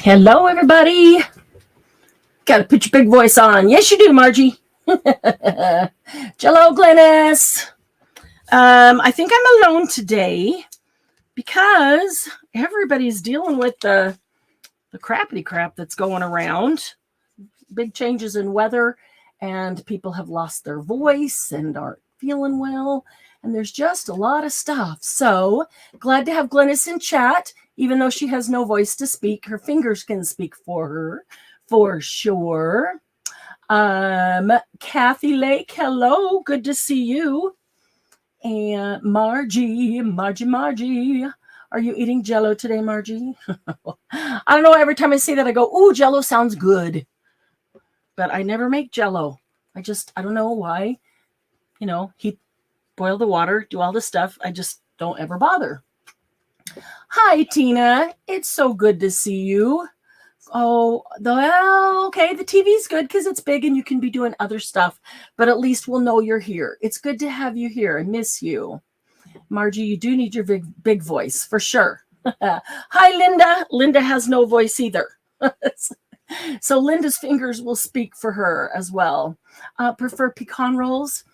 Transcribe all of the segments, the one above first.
Hello, everybody. Got to put your big voice on. Yes, you do, Margie. Jello Glennis. I think I'm alone today because everybody's dealing with the crappity crap that's going around. Big changes in weather, and people have lost their voice and aren't feeling well. And there's just a lot of stuff. So glad to have Glennis in chat. Even though she has no voice to speak, her fingers can speak for her, for sure. Kathy Lake, hello. Good to see you. And Margie. Are you eating Jello today, Margie? I don't know. Every time I say that, I go, ooh, Jello sounds good. But I never make Jello. I don't know why. Boil the water, do all this stuff. I just don't ever bother. Hi, Tina. It's so good to see you. Oh, okay. The TV's good because it's big and you can be doing other stuff, but at least we'll know you're here. It's good to have you here. I miss you. Margie, you do need your big voice for sure. Hi, Linda. Linda has no voice either. So Linda's fingers will speak for her as well. Prefer pecan rolls?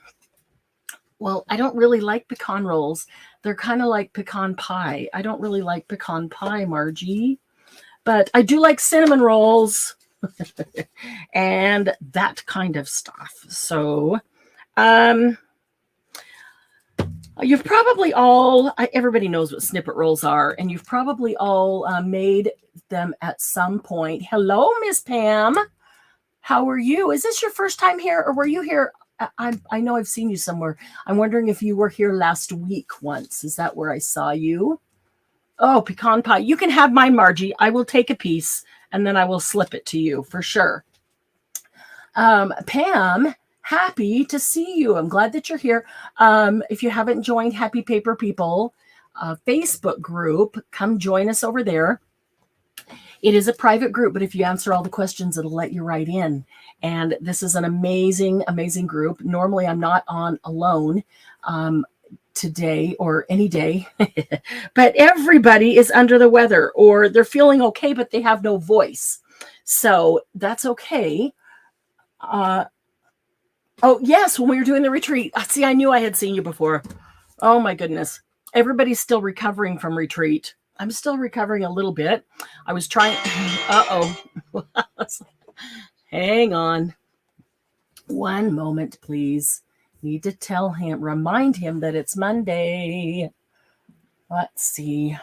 Well, I don't really like pecan rolls. They're kind of like pecan pie. I don't really like pecan pie, Margie. But I do like cinnamon rolls and that kind of stuff. So you've probably all, everybody knows what Snippet rolls are, and you've probably all made them at some point. Hello, Miss Pam. How are you? Is this your first time here, or were you here? I know I've seen you somewhere. I'm wondering if you were here last week once. Is that where I saw you? Oh, pecan pie. You can have mine, Margie. I will take a piece and then I will slip it to you for sure. Pam, happy to see you. I'm glad that you're here. If you haven't joined Happy Paper People Facebook group, come join us over there. It is a private group, but if you answer all the questions, it'll let you right in. And this is an amazing, amazing group. Normally, I'm not on alone today or any day, but everybody is under the weather or they're feeling okay, but they have no voice. So that's okay. Oh, yes, when we were doing the retreat. See, I knew I had seen you before. Oh, my goodness. Everybody's still recovering from retreat. I'm still recovering a little bit. I was trying. Uh-oh. Hang on. One moment, please. Need to remind him that it's Monday. Let's see.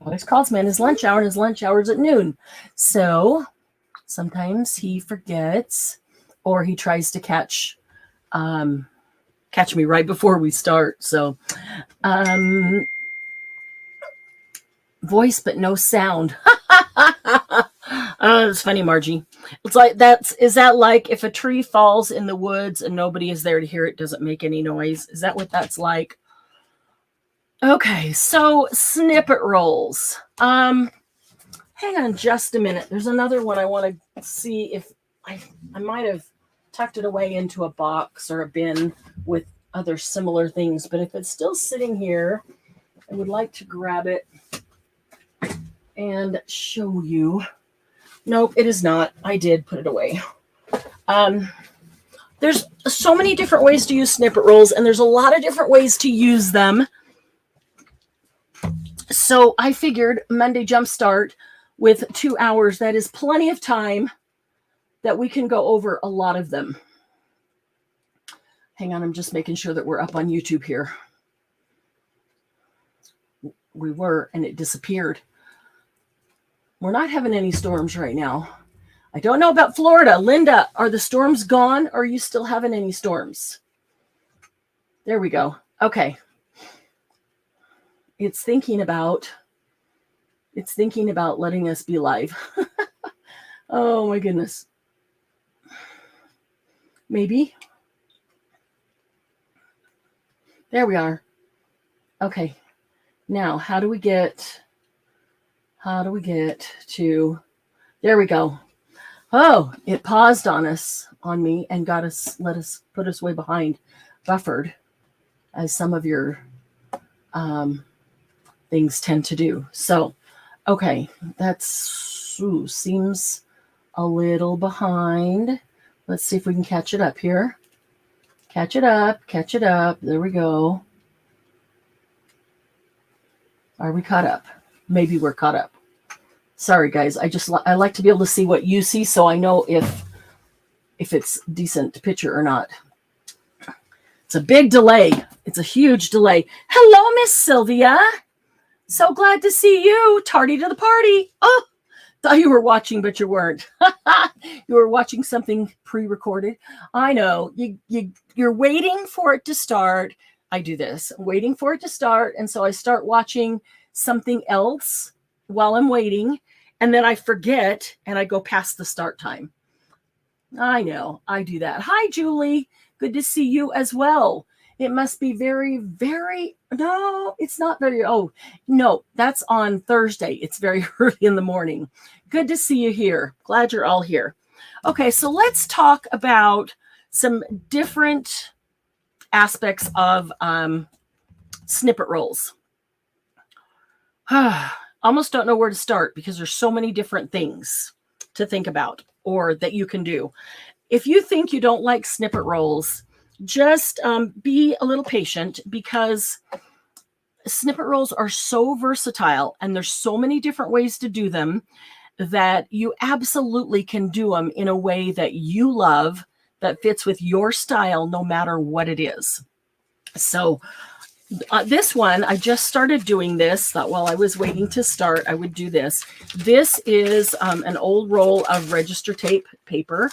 Always calls me on his lunch hour, and his lunch hour is at noon. So sometimes he forgets, or he tries to catch me right before we start. So voice but no sound. It's funny, Margie. It's like is that like if a tree falls in the woods and nobody is there to hear it, doesn't make any noise? Is that what that's like? Okay, so Snippet rolls. Hang on just a minute. There's another one I want to see if I might have tucked it away into a box or a bin with other similar things, but if it's still sitting here, I would like to grab it and show you. Nope, it is not. I did put it away. There's so many different ways to use Snippet rolls, and there's a lot of different ways to use them. So I figured Monday Jumpstart with 2 hours, that is plenty of time that we can go over a lot of them. Hang on, I'm just making sure that we're up on YouTube here. We were, and it disappeared. We're not having any storms right now. I don't know about Florida. Linda, are the storms gone, or are you still having any storms? There we go. Okay. It's thinking about letting us be live. Oh my goodness. Maybe. There we are. Okay. Now, how do we get to, there we go. Oh, it paused on me and put us way behind, buffered, as some of your things tend to do. So Okay, that's seems a little behind. Let's see if we can catch it up here. Catch it up, catch it up. There we go. Are we caught up? Maybe we're caught up. Sorry, guys. I like to be able to see what you see, so I know if it's decent picture or not. It's a big delay. It's a huge delay. Hello, Miss Sylvia. So glad to see you. Tardy to the party. Oh, thought you were watching, but you weren't. You were watching something pre-recorded. I know. You're waiting for it to start. I do this. I'm waiting for it to start, and so I start watching something else while I'm waiting, and then I forget, and I go past the start time. I know. I do that. Hi, Julie. Good to see you as well. It must be very, very, no, it's not very, oh, no, that's on Thursday. It's very early in the morning. Good to see you here. Glad you're all here. Okay, so let's talk about some different aspects of snippet rolls. Almost don't know where to start because there's so many different things to think about or that you can do. If you think you don't like snippet rolls, just be a little patient because snippet rolls are so versatile and there's so many different ways to do them that you absolutely can do them in a way that you love, that fits with your style, no matter what it is. So this one, I just started doing this. Thought while I was waiting to start, I would do this. This is an old roll of register tape paper.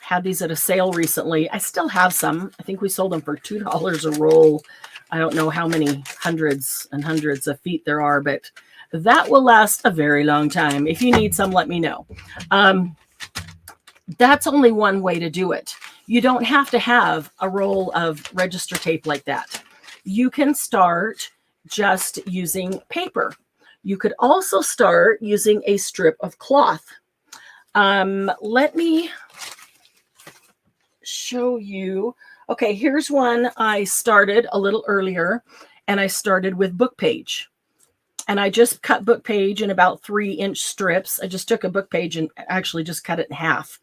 Had these at a sale recently. I still have some. I think we sold them for $2 a roll. I don't know how many hundreds and hundreds of feet there are, but that will last a very long time. If you need some, let me know. That's only one way to do it. You don't have to have a roll of register tape like that. You can start just using paper. You could also start using a strip of cloth. Let me show you. Okay, here's one I started a little earlier, and I started with book page. And I just cut book page in about 3-inch strips. I just took a book page and actually just cut it in half.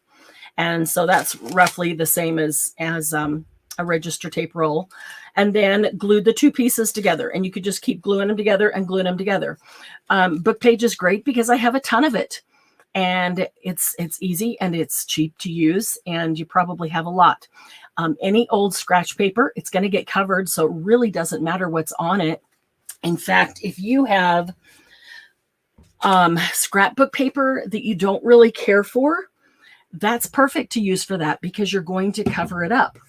And so that's roughly the same as a register tape roll. And then glued the two pieces together. And you could just keep gluing them together and gluing them together. Book page is great because I have a ton of it. And it's easy and it's cheap to use. And you probably have a lot. Any old scratch paper, it's going to get covered. So it really doesn't matter what's on it. In fact, if you have scrapbook paper that you don't really care for, that's perfect to use for that because you're going to cover it up.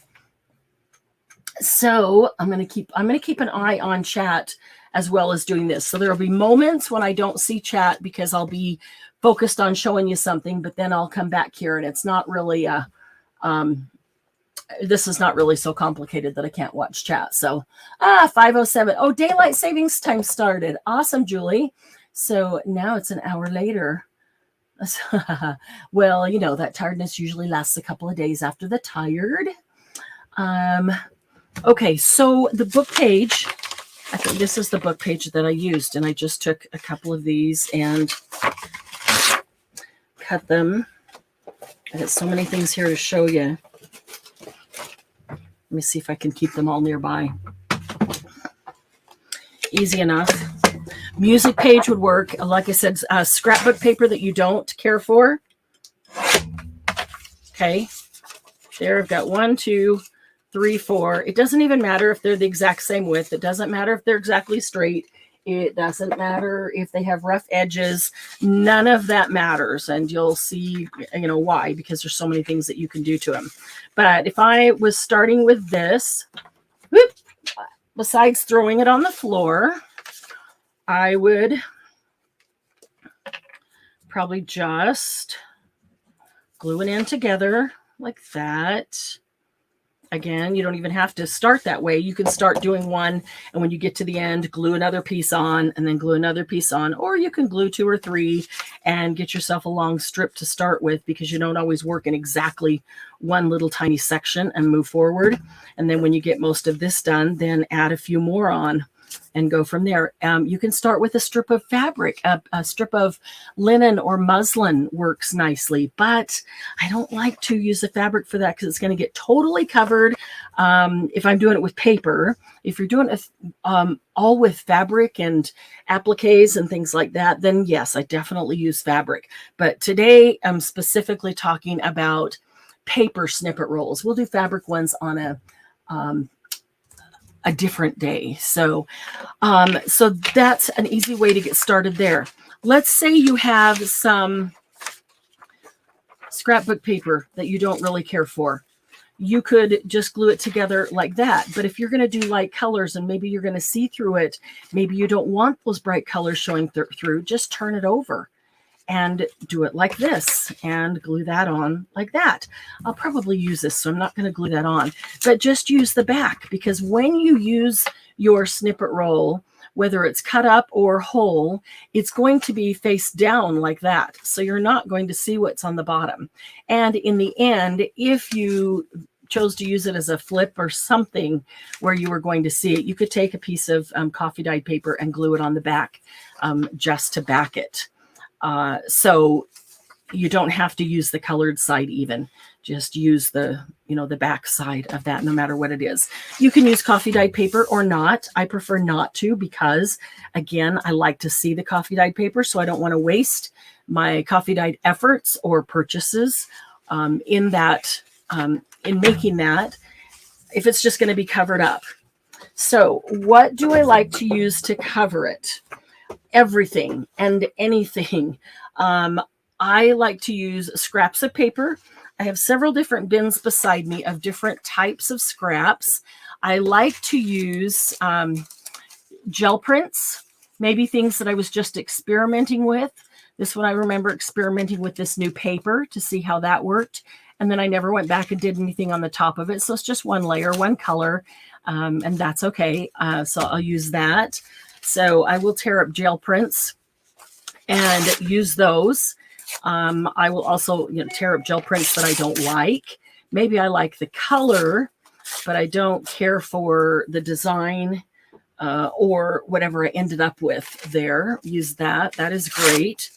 So I'm going to keep an eye on chat as well as doing this. So there'll be moments when I don't see chat because I'll be focused on showing you something, but then I'll come back here and it's not really this is not really so complicated that I can't watch chat. So 5:07. Oh, daylight savings time started. Awesome, Julie. So now it's an hour later. Well, you know, that tiredness usually lasts a couple of days after the tired. Okay, so the book page, I think this is the book page that I used, and I just took a couple of these and cut them. I have so many things here to show you. Let me see if I can keep them all nearby. Easy enough. Music page would work. Like I said, scrapbook paper that you don't care for. Okay. There, I've got 1, 2, 3, 4. It doesn't even matter if they're the exact same width. It doesn't matter if they're exactly straight. It doesn't matter if they have rough edges. None of that matters. And you'll see, you know, why, because there's so many things that you can do to them. But if I was starting with this, whoop, besides throwing it on the floor, I would probably just glue it in together like that. Again, you don't even have to start that way. You can start doing one, and when you get to the end, glue another piece on, and then glue another piece on. Or you can glue 2 or 3 and get yourself a long strip to start with, because you don't always work in exactly one little tiny section and move forward. And then when you get most of this done, then add a few more on. and go from there. You can start with a strip of fabric. A strip of linen or muslin works nicely, but I don't like to use the fabric for that because it's going to get totally covered if I'm doing it with paper. If you're doing it all with fabric and appliques and things like that, then yes, I definitely use fabric. But today I'm specifically talking about paper snippet rolls. We'll do fabric ones on a different day. So that's an easy way to get started there. Let's say you have some scrapbook paper that you don't really care for. You could just glue it together like that. But if you're going to do light colors and maybe you're going to see through it, maybe you don't want those bright colors showing through, just turn it over and do it like this and glue that on like that. I'll probably use this, so I'm not going to glue that on, but just use the back, because when you use your snippet roll, whether it's cut up or whole, it's going to be face down like that. So you're not going to see what's on the bottom. And in the end, if you chose to use it as a flip or something where you were going to see it, you could take a piece of coffee dyed paper and glue it on the back just to back it. So you don't have to use the colored side even. Just use the back side of that, no matter what it is. You can use coffee dyed paper or not. I prefer not to because, again, I like to see the coffee dyed paper, so I don't want to waste my coffee dyed efforts or purchases in making that if it's just going to be covered up. So what do I like to use to cover it? Everything and anything. I like to use scraps of paper. I have several different bins beside me of different types of scraps. I like to use gel prints, maybe things that I was just experimenting with. This one I remember experimenting with this new paper to see how that worked. And then I never went back and did anything on the top of it. So it's just one layer, one color, and that's okay. So I'll use that. So I will tear up gel prints and use those. I will also tear up gel prints that I don't like. Maybe I like the color, but I don't care for the design or whatever I ended up with there. Use that. That is great.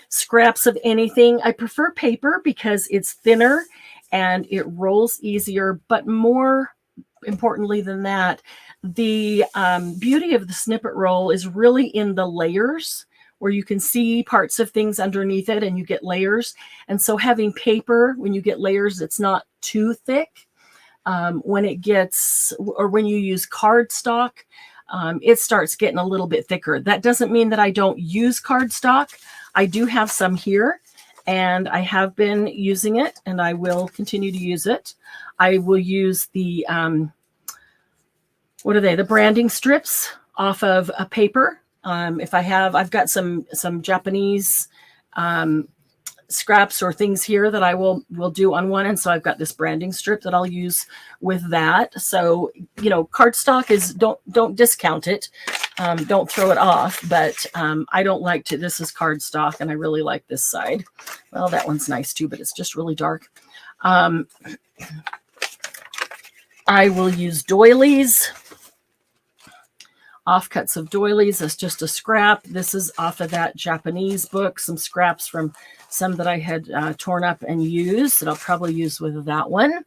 Scraps of anything. I prefer paper because it's thinner and it rolls easier, but more importantly than that, the beauty of the snippet roll is really in the layers where you can see parts of things underneath it and you get layers. And so having paper, when you get layers, it's not too thick. When you use cardstock, it starts getting a little bit thicker. That doesn't mean that I don't use cardstock. I do have some here and I have been using it and I will continue to use it. I will use the, the branding strips off of a paper. I've got some Japanese scraps or things here that I will do on one. And so I've got this branding strip that I'll use with that. So, cardstock is, don't discount it. Don't throw it off, but I don't like to, this is cardstock and I really like this side. Well, that one's nice too, but it's just really dark. I will use doilies. Offcuts of doilies. That's just a scrap. This is off of that Japanese book. Some scraps from some that I had torn up and used that I'll probably use with that one.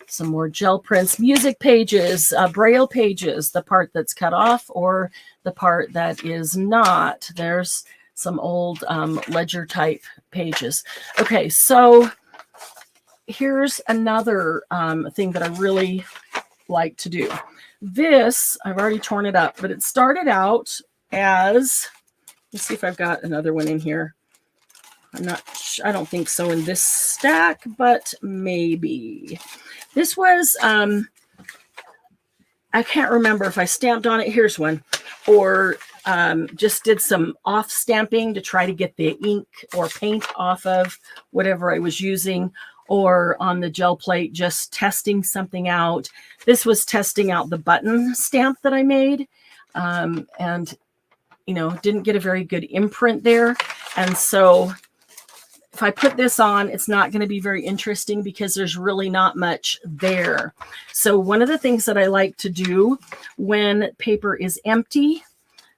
Some more gel prints, music pages, braille pages, the part that's cut off or the part that is not. There's some old ledger type pages. Okay, so here's another thing that I really like to do. This, I've already torn it up, but it started out as, let's see if I've got another one in here. I don't think so in this stack, but maybe. This was, I can't remember if I stamped on it. Here's one. Or just did some off stamping to try to get the ink or paint off of whatever I was using. Or on the gel plate, just testing something out. This was testing out the button stamp that I made. And, didn't get a very good imprint there. And so if I put this on, it's not going to be very interesting because there's really not much there. So one of the things that I like to do when paper is empty,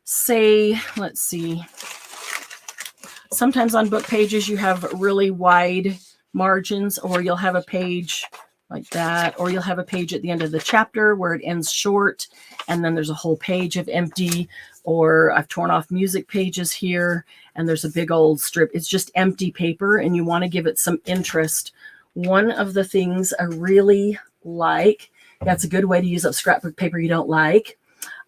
say, let's see, sometimes on book pages you have really wide margins, or you'll have a page like that, or you'll have a page at the end of the chapter where it ends short and then there's a whole page of empty, or I've torn off music pages here and there's a big old strip. It's just empty paper and you want to give it some interest. One of the things I really like, that's a good way to use up scrapbook paper you don't like.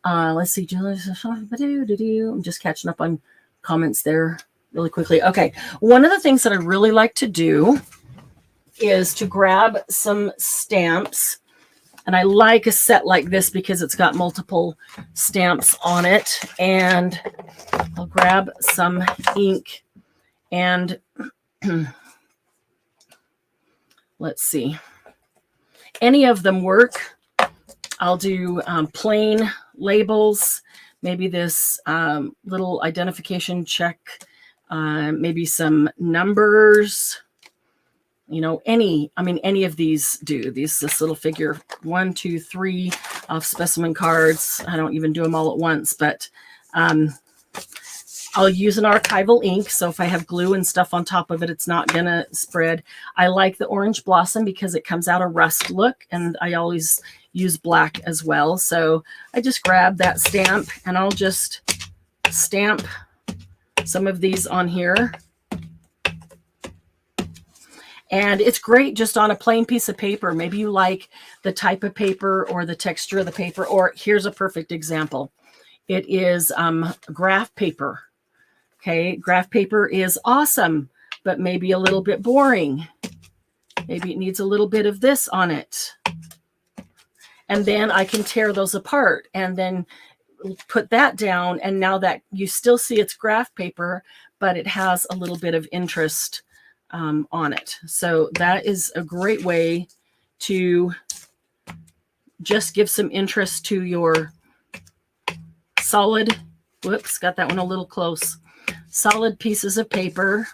Let's see, I'm just catching up on comments there really quickly. Okay, one of the things that I really like to do is to grab some stamps, and I like a set like this because it's got multiple stamps on it, and I'll grab some ink and let's see, any of them work. I'll do plain labels, maybe this little identification check, maybe some numbers, you know, any of these do. This little figure 1, 2, 3 of specimen cards. I don't even do them all at once, but I'll use an archival ink. So if I have glue and stuff on top of it, it's not going to spread. I like the orange blossom because it comes out a rust look, and I always use black as well. So I just grab that stamp and I'll just stamp some of these on here. And it's great just on a plain piece of paper. Maybe you like the type of paper or the texture of the paper, or here's a perfect example. It is graph paper. Okay, graph paper is awesome, but maybe a little bit boring. Maybe it needs a little bit of this on it. And then I can tear those apart and then put that down. And now that you still see it's graph paper, but it has a little bit of interest on it. So that is a great way to just give some interest to your solid, whoops, got that one a little close, solid pieces of paper.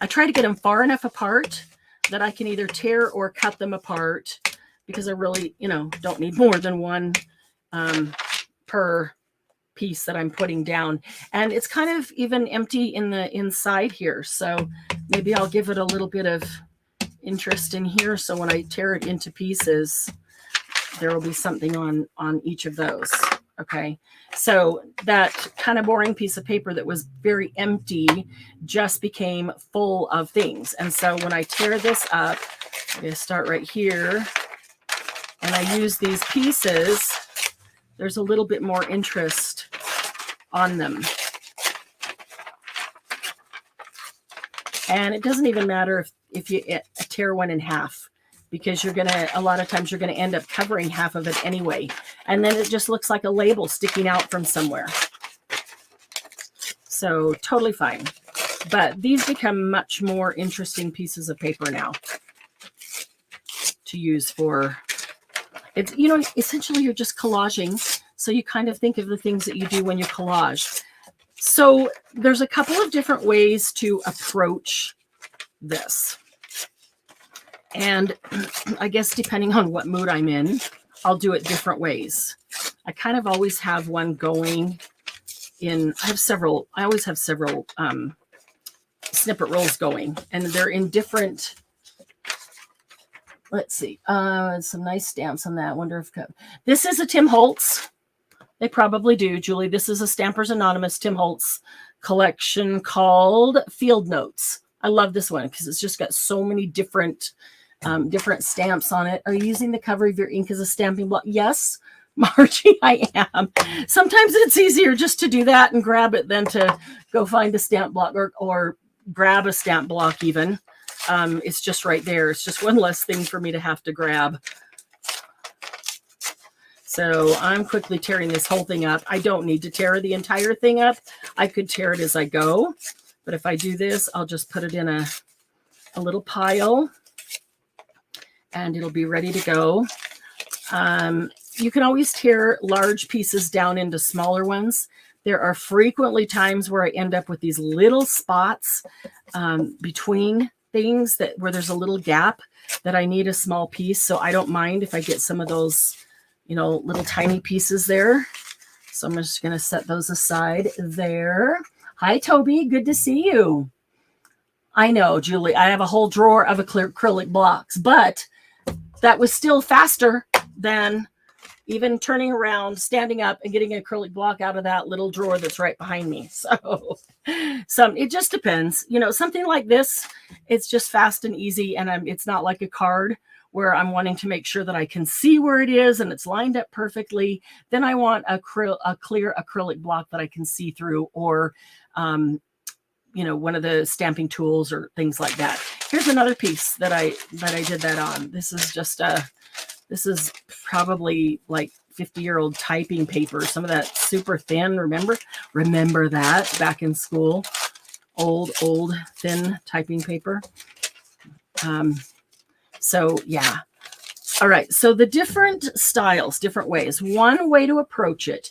I try to get them far enough apart that I can either tear or cut them apart, because I really, don't need more than one per piece that I'm putting down. And it's kind of even empty in the inside here. So maybe I'll give it a little bit of interest in here. So when I tear it into pieces, there will be something on each of those. Okay. So that kind of boring piece of paper that was very empty just became full of things. And so when I tear this up, I'm going to start right here, and I use these pieces, there's a little bit more interest on them. And it doesn't even matter if you tear one in half, because a lot of times you're going to end up covering half of it anyway. And then it just looks like a label sticking out from somewhere. So totally fine. But these become much more interesting pieces of paper now to use for, it's, essentially you're just collaging. So you kind of think of the things that you do when you collage. So there's a couple of different ways to approach this. And I guess depending on what mood I'm in, I'll do it different ways. I kind of always have one going in, I always have several snippet rolls going, and they're in different, let's see, some nice stamps on that. I wonder if, this is a Tim Holtz. They probably do, Julie. This is a Stampers Anonymous Tim Holtz collection called Field Notes. I love this one because it's just got so many different stamps on it. Are you using the cover of your ink as a stamping block? Yes, Margie, I am. Sometimes it's easier just to do that and grab it than to go find a stamp block or grab a stamp block even. It's just right there. It's just one less thing for me to have to grab. So I'm quickly tearing this whole thing up. I don't need to tear the entire thing up. I could tear it as I go. But if I do this, I'll just put it in a little pile and it'll be ready to go. You can always tear large pieces down into smaller ones, There are frequently times where I end up with these little spots between things where there's a little gap that I need a small piece. So I don't mind if I get some of those, little tiny pieces there. So I'm just going to set those aside there. Hi, Toby. Good to see you. I know, Julie, I have a whole drawer of acrylic blocks, but that was still faster than even turning around, standing up, and getting an acrylic block out of that little drawer that's right behind me. So it just depends. Something like this, it's just fast and easy, and it's not like a card where I'm wanting to make sure that I can see where it is and it's lined up perfectly. Then I want a clear acrylic block that I can see through, or one of the stamping tools or things like that. Here's another piece that I did that on. This is probably like 50-year-old typing paper. Some of that super thin. Remember that back in school, old thin typing paper. So yeah. All right. So the different styles, different ways. One way to approach it,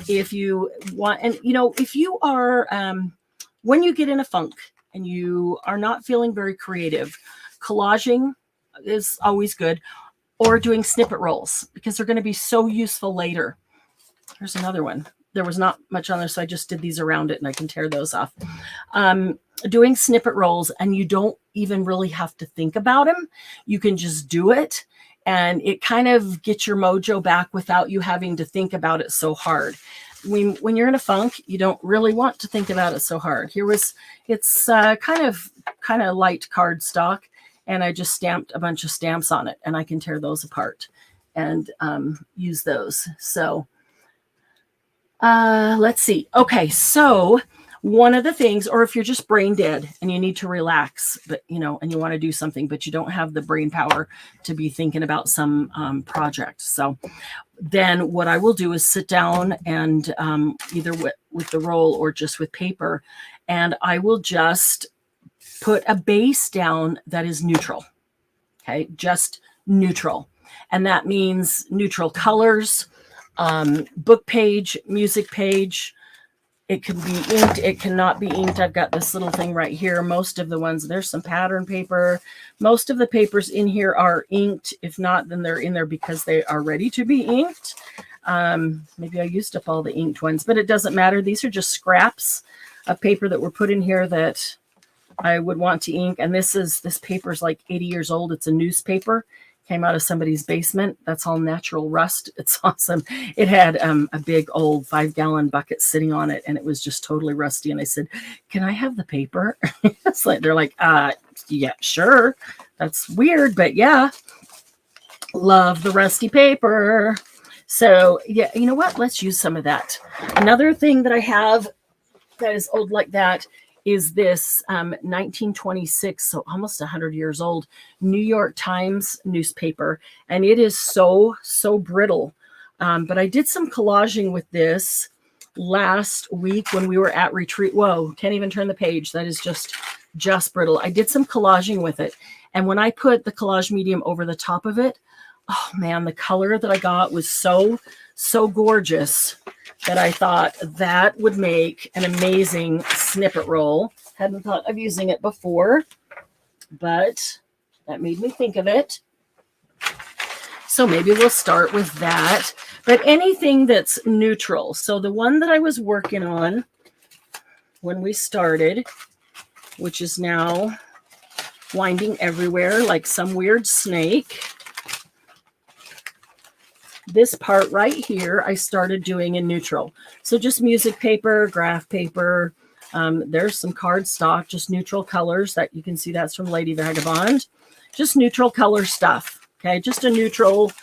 if you want, and if you are, when you get in a funk and you are not feeling very creative, collaging is always good, or doing snippet rolls, because they're going to be so useful later. Here's another one. There was not much on there, so I just did these around it, and I can tear those off. Doing snippet rolls, and you don't even really have to think about them. You can just do it, and it kind of gets your mojo back without you having to think about it so hard. When you're in a funk, you don't really want to think about it so hard. It's kind of light cardstock, and I just stamped a bunch of stamps on it, and I can tear those apart and use those. So let's see. Okay, so one of the things, or if you're just brain dead and you need to relax, but and you want to do something, but you don't have the brain power to be thinking about some project. So then what I will do is sit down and either with the roll or just with paper, and I will just put a base down that is neutral. Okay, just neutral. And that means neutral colors, book page, music page. It can be inked. It cannot be inked. I've got this little thing right here. Most of the ones, there's some pattern paper. Most of the papers in here are inked. If not, then they're in there because they are ready to be inked. Maybe I used up all the inked ones, but it doesn't matter. These are just scraps of paper that were put in here that I would want to ink. And this paper is like 80 years old. It's a newspaper. Came out of somebody's basement. That's all natural rust. It's awesome. It had a big old 5-gallon bucket sitting on it, and it was just totally rusty. And I said, "Can I have the paper?" It's like they're like, "Yeah, sure." That's weird, but yeah, love the rusty paper. So yeah, you know what? Let's use some of that. Another thing that I have that is old like that is this 1926, so almost 100 years old, New York Times newspaper. And it is so brittle. But I did some collaging with this last week when we were at retreat. Whoa, can't even turn the page. That is just brittle. I did some collaging with it. And when I put the collage medium over the top of it, oh man, the color that I got was so gorgeous that I thought that would make an amazing snippet roll. Hadn't thought of using it before, but that made me think of it. So maybe we'll start with that. But anything that's neutral. So the one that I was working on when we started, which is now winding everywhere like some weird snake. This part right here, I started doing in neutral. So just music paper, graph paper. There's some cardstock, just neutral colors that you can see. That's from Lady Vagabond. Just neutral color stuff. Okay, just a neutral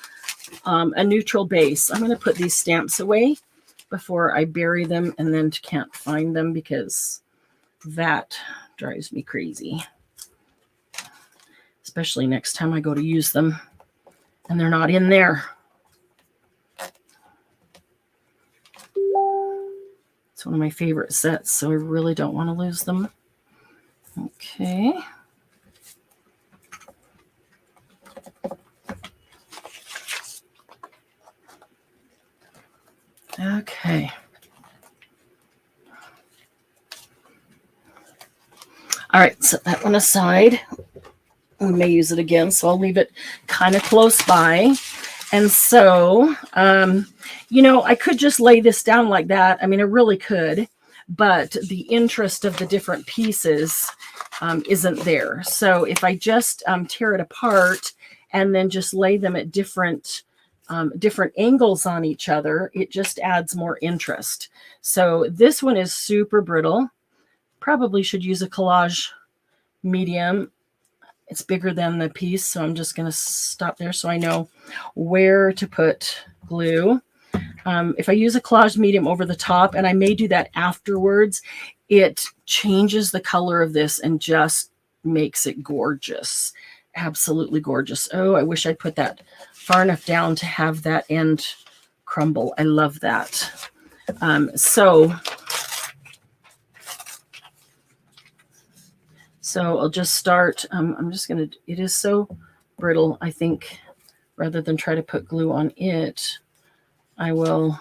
base. I'm going to put these stamps away before I bury them and then can't find them, because that drives me crazy. Especially next time I go to use them and they're not in there. It's one of my favorite sets, so I really don't want to lose them. Okay. Okay. All right, set that one aside. We may use it again, so I'll leave it kind of close by. And so, you know, I could just lay this down like that. I mean, I really could, but the interest of the different pieces isn't there. So if I just tear it apart and then just lay them at different angles on each other, it just adds more interest. So this one is super brittle. Probably should use a collage medium. It's bigger than the piece, so I'm just going to stop there so I know where to put glue. If I use a collage medium over the top, and I may do that afterwards, it changes the color of this and just makes it gorgeous. Absolutely gorgeous. Oh, I wish I'd put that far enough down to have that end crumble. I love that. So I'll just start. I'm just going to, it is so brittle, I think, rather than try to put glue on it, I will,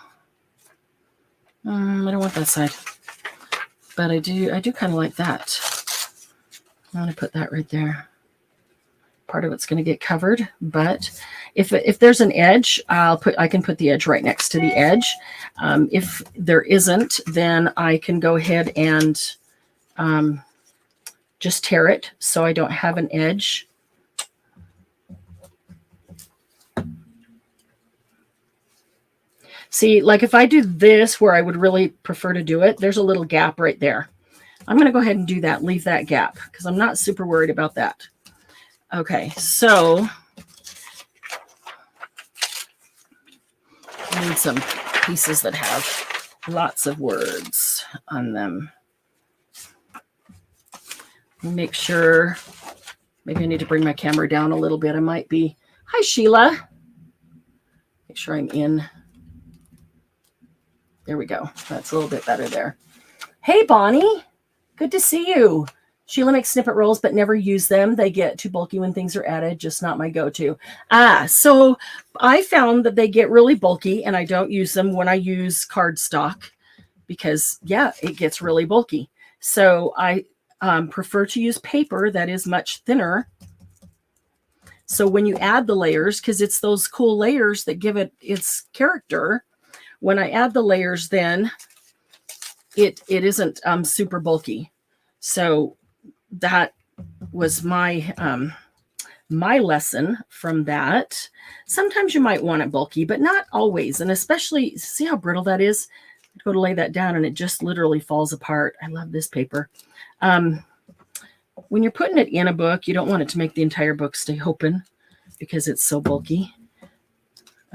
I don't want that side, but I do kind of like that. I'm going to put that right there. Part of it's going to get covered, but if there's an edge, I can put the edge right next to the edge. If there isn't, then I can go ahead and just tear it so I don't have an edge. See, like if I do this where I would really prefer to do it, there's a little gap right there. I'm going to go ahead and do that, leave that gap, because I'm not super worried about that. Okay, so I need some pieces that have lots of words on them. Make sure, maybe I need to bring my camera down a little bit. I might be, hi Sheila. Make sure I'm in. There we go. That's a little bit better there. Hey Bonnie, good to see you. Sheila makes snippet rolls, but never use them. They get too bulky when things are added. Just not my go-to. So I found that they get really bulky, and I don't use them when I use cardstock because, yeah, it gets really bulky. So I prefer to use paper that is much thinner. So when you add the layers, because it's those cool layers that give it its character, when I add the layers, then it isn't super bulky. So that was my my lesson from that. Sometimes you might want it bulky, but not always. And especially, see how brittle that is? I'd go to lay that down and it just literally falls apart. I love this paper. When you're putting it in a book, you don't want it to make the entire book stay open because it's so bulky.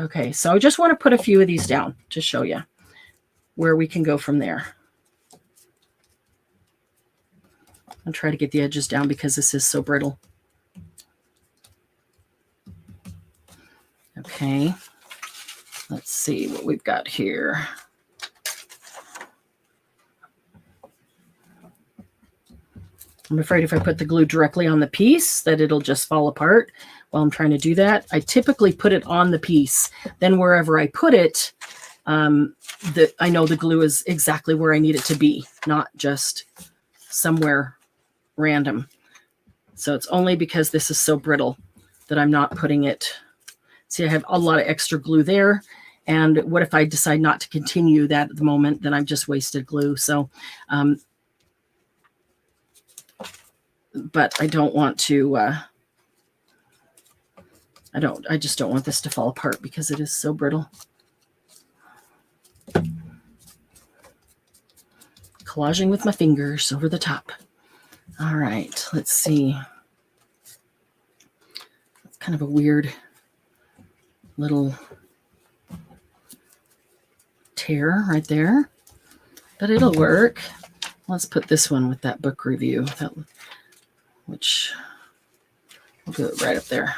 Okay, so I just want to put a few of these down to show you where we can go from there. I'll try to get the edges down because this is so brittle. Okay, let's see what we've got here. I'm afraid if I put the glue directly on the piece that it'll just fall apart while I'm trying to do that. I typically put it on the piece. Then wherever I put it, I know the glue is exactly where I need it to be, not just somewhere random. So it's only because this is so brittle that I'm not putting it. See, I have a lot of extra glue there. And what if I decide not to continue that at the moment? Then I've just wasted glue. So, but I don't want to, I just don't want this to fall apart because it is so brittle. Collaging with my fingers over the top. All right, let's see. That's kind of a weird little tear right there, but it'll work. Let's put this one with that book review, which we'll do it right up there.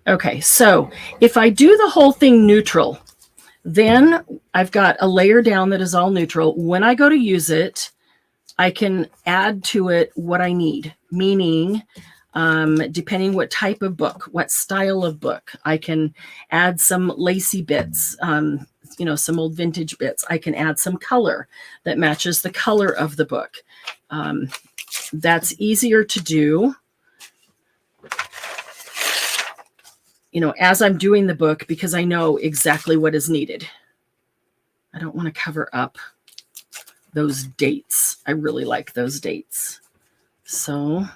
Okay, so if I do the whole thing neutral, then I've got a layer down that is all neutral. When I go to use it, I can add to it what I need, meaning depending what type of book, what style of book, I can add some lacy bits, some old vintage bits. I can add some color that matches the color of the book. That's easier to do, as I'm doing the book, because I know exactly what is needed. I don't want to cover up those dates. I really like those dates. So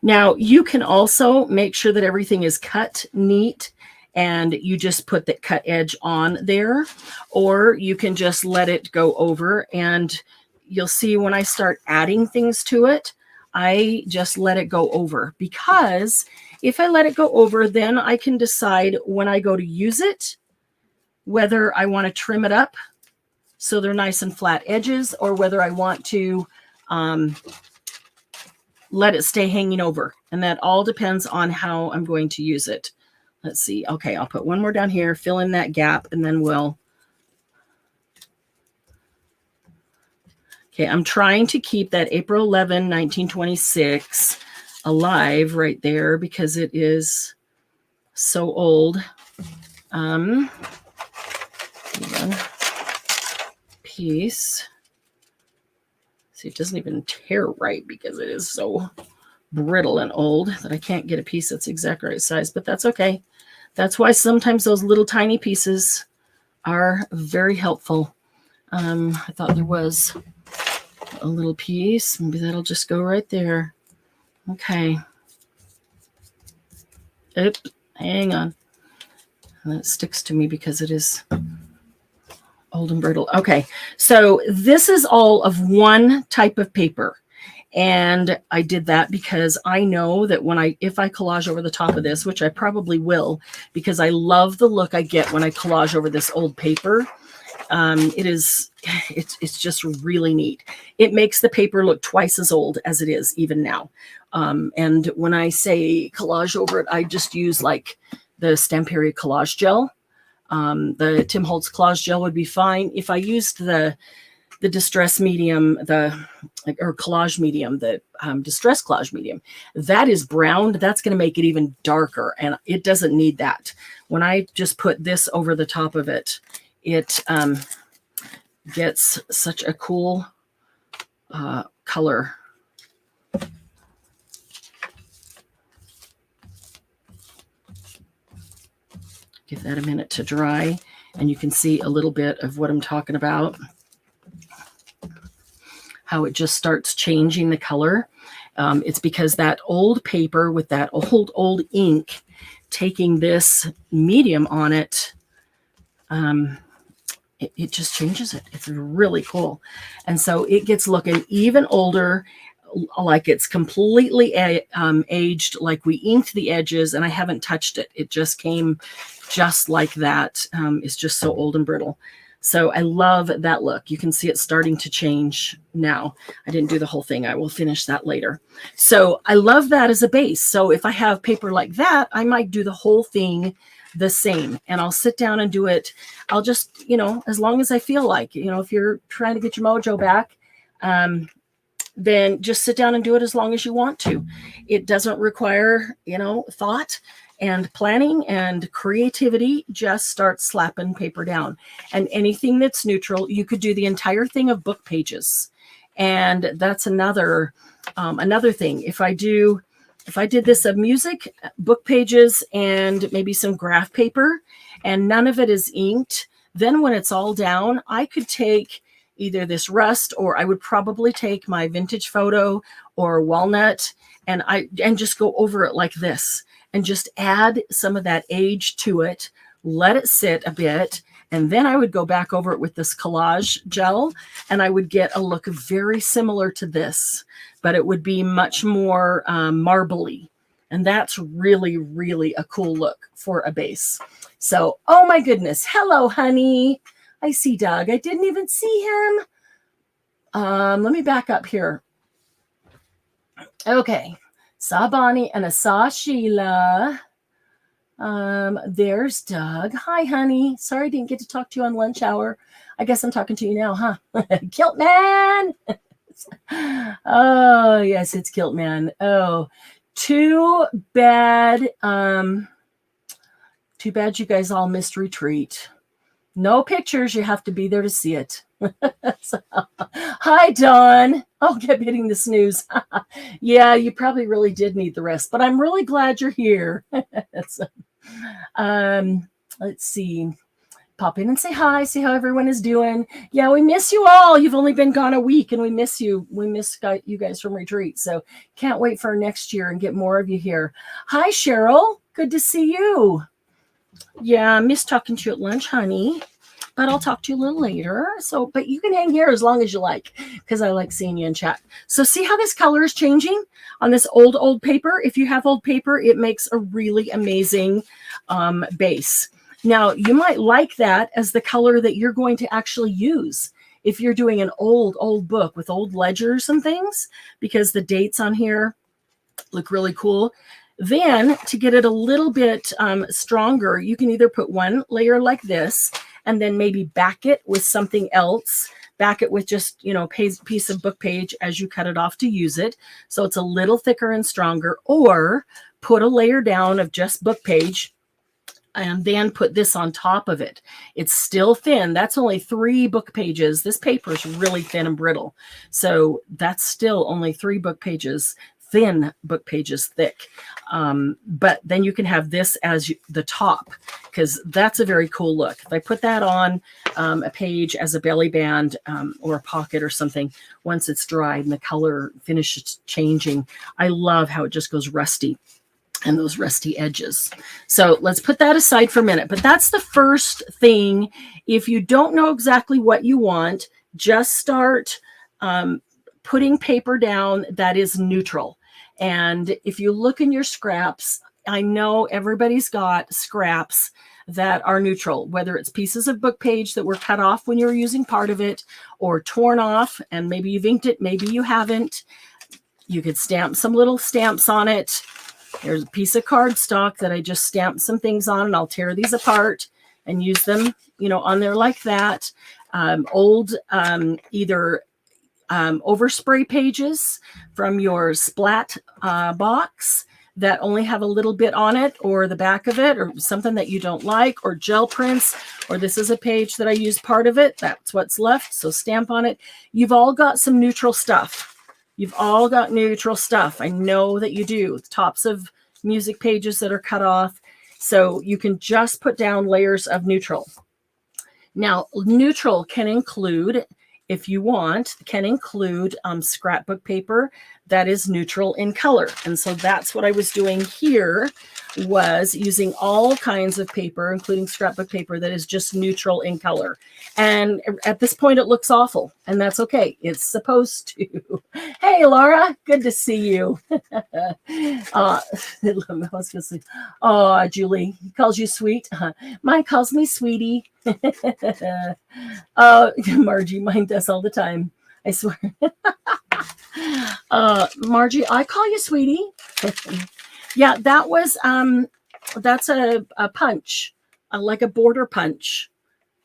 now you can also make sure that everything is cut neat and you just put the cut edge on there, or you can just let it go over, and you'll see when I start adding things to it, I just let it go over, because if I let it go over, then I can decide when I go to use it, whether I want to trim it up so they're nice and flat edges, or whether I want to let it stay hanging over. And that all depends on how I'm going to use it. Let's see. Okay, I'll put one more down here, fill in that gap, and then we'll... Okay, I'm trying to keep that April 11, 1926 alive right there because it is so old. Piece. See, it doesn't even tear right because it is so brittle and old that I can't get a piece that's exact right size, but that's okay. That's why sometimes those little tiny pieces are very helpful. I thought there was a little piece. Maybe that'll just go right there. Okay. Oops, hang on. That sticks to me because it is old and brittle. Okay, so this is all of one type of paper. And I did that because I know that if I collage over the top of this, which I probably will, because I love the look I get when I collage over this old paper. It's just really neat. It makes the paper look twice as old as it is even now. And when I say collage over it, I just use like the Stamperia collage gel. The Tim Holtz collage gel would be fine. If I used the distress medium, or collage medium, the distress collage medium, that is browned. That's going to make it even darker, and it doesn't need that. When I just put this over the top of it, it gets such a cool color. Give that a minute to dry, and you can see a little bit of what I'm talking about. How it just starts changing the color. It's because that old paper with that old ink taking this medium on it, it just changes it. It's really cool. And so it gets looking even older, like it's completely aged, like we inked the edges and I haven't touched it. It just came just like that. It's just so old and brittle. So I love that look. You can see it starting to change now. I didn't do the whole thing. I will finish that later. So I love that as a base. So if I have paper like that, I might do the whole thing the same, and I'll sit down and do it. I'll just, as long as I feel like, if you're trying to get your mojo back, then just sit down and do it as long as you want to. It doesn't require, thought and planning and creativity. Just start slapping paper down. And anything that's neutral, you could do the entire thing of book pages. And that's another thing. If I did this of music, book pages, and maybe some graph paper, and none of it is inked, then when it's all down, I could take either this rust, or I would probably take my vintage photo or walnut, and just go over it like this, and just add some of that age to it, let it sit a bit, and then I would go back over it with this collage gel, and I would get a look very similar to this, but it would be much more marbly. And that's really, really a cool look for a base. So, oh my goodness. Hello, honey. I see Doug. I didn't even see him. Let me back up here. Okay. Saw Bonnie and I saw Sheila. There's Doug. Hi, honey. Sorry I didn't get to talk to you on lunch hour. I guess I'm talking to you now, huh? Kilt man. Oh, yes, it's Kilt Man. Oh, too bad. Too bad you guys all missed retreat. No pictures. You have to be there to see it. So, hi, Dawn. Oh, kept hitting the snooze. Yeah, you probably really did need the rest, but I'm really glad you're here. So, let's see. Pop in and say hi, see how everyone is doing. Yeah, we miss you all. You've only been gone a week and we miss you. We miss you guys from retreat. So can't wait for next year and get more of you here. Hi, Cheryl. Good to see you. Yeah, I miss talking to you at lunch, honey. But I'll talk to you a little later. So, but you can hang here as long as you like, because I like seeing you in chat. So see how this color is changing on this old paper? If you have old paper, it makes a really amazing base. Now, you might like that as the color that you're going to actually use if you're doing an old book with old ledgers and things, because the dates on here look really cool. Then to get it a little bit stronger, you can either put one layer like this and then maybe back it with something else. Back it with just, piece of book page as you cut it off to use it. So it's a little thicker and stronger. Or put a layer down of just book page and then put this on top of it. It's still thin. That's only 3 book pages. This paper is really thin and brittle. So that's still only 3 book pages, thin book pages thick. But then you can have this as the top, because that's a very cool look. If I put that on a page as a belly band or a pocket or something, once it's dried and the color finishes changing, I love how it just goes rusty and those rusty edges. So let's put that aside for a minute. But that's the first thing. If you don't know exactly what you want, just start putting paper down that is neutral. And if you look in your scraps, I know everybody's got scraps that are neutral, whether it's pieces of book page that were cut off when you were using part of it, or torn off, and maybe you've inked it, maybe you haven't. You could stamp some little stamps on it. There's a piece of cardstock that I just stamped some things on, and I'll tear these apart and use them, on there like that. Either overspray pages from your splat box that only have a little bit on it, or the back of it, or something that you don't like, or gel prints, or this is a page that I used part of it. That's what's left. So stamp on it. You've all got some neutral stuff. You've all got neutral stuff. I know that you do. Tops of music pages that are cut off. So you can just put down layers of neutral. Now, neutral can include, if you want, scrapbook paper that is neutral in color. And so that's what I was doing here, was using all kinds of paper, including scrapbook paper that is just neutral in color. And at this point, it looks awful, and that's okay. It's supposed to. Hey, Laura, good to see you. Julie, he calls you sweet. Mine calls me sweetie. Margie, mine does all the time. I swear. Margie, I call you sweetie. Yeah, that was that's a punch, like a border punch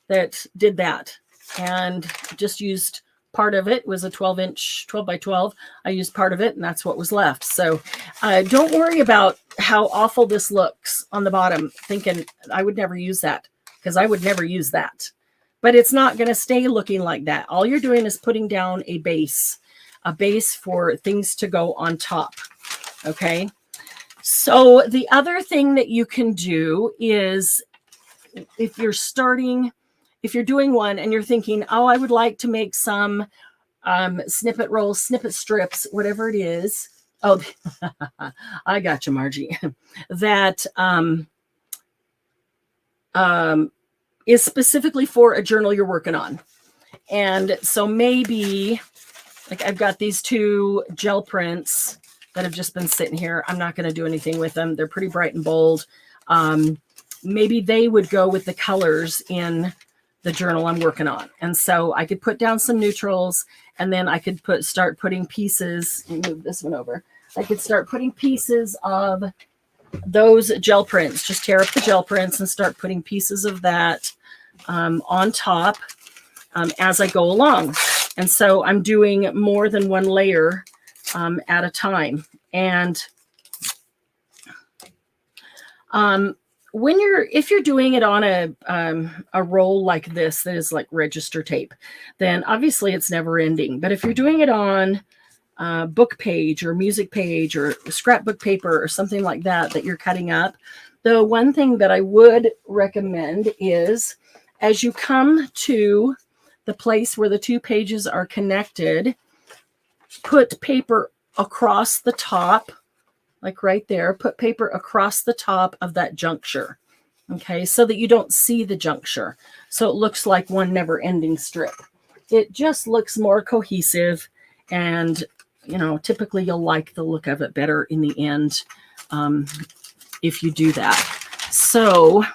that did that, and just used part of it. It was a 12 by 12. I used part of it, and that's what was left. So don't worry about how awful this looks on the bottom, thinking I would never use that, because I would never use that. But it's not going to stay looking like that. All you're doing is putting down a base for things to go on top. Okay. So the other thing that you can do is, if you're doing one and you're thinking, oh, I would like to make some snippet rolls, snippet strips, whatever it is. Oh, I got you, Margie. That is specifically for a journal you're working on. And so maybe, like, I've got these 2 gel prints that have just been sitting here. I'm not going to do anything with them. They're pretty bright and bold. Maybe they would go with the colors in the journal I'm working on. And so I could put down some neutrals, and then I could start putting pieces. Let me move this one over. I could start putting pieces of those gel prints. Just tear up the gel prints and start putting pieces of that on top as I go along. And so I'm doing more than one layer at a time. And if you're doing it on a roll like this that is like register tape, then obviously it's never ending. But if you're doing it on book page or music page or scrapbook paper or something like that that you're cutting up, the one thing that I would recommend is, as you come to the place where the two pages are connected, put paper across the top, like right there, put paper across the top of that juncture, okay, so that you don't see the juncture. So it looks like one never-ending strip. It just looks more cohesive, and, you know, typically you'll like the look of it better in the end if you do that. So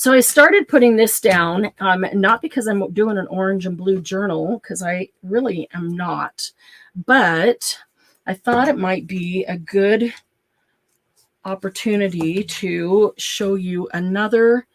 I started putting this down, not because I'm doing an orange and blue journal, because I really am not, but I thought it might be a good opportunity to show you another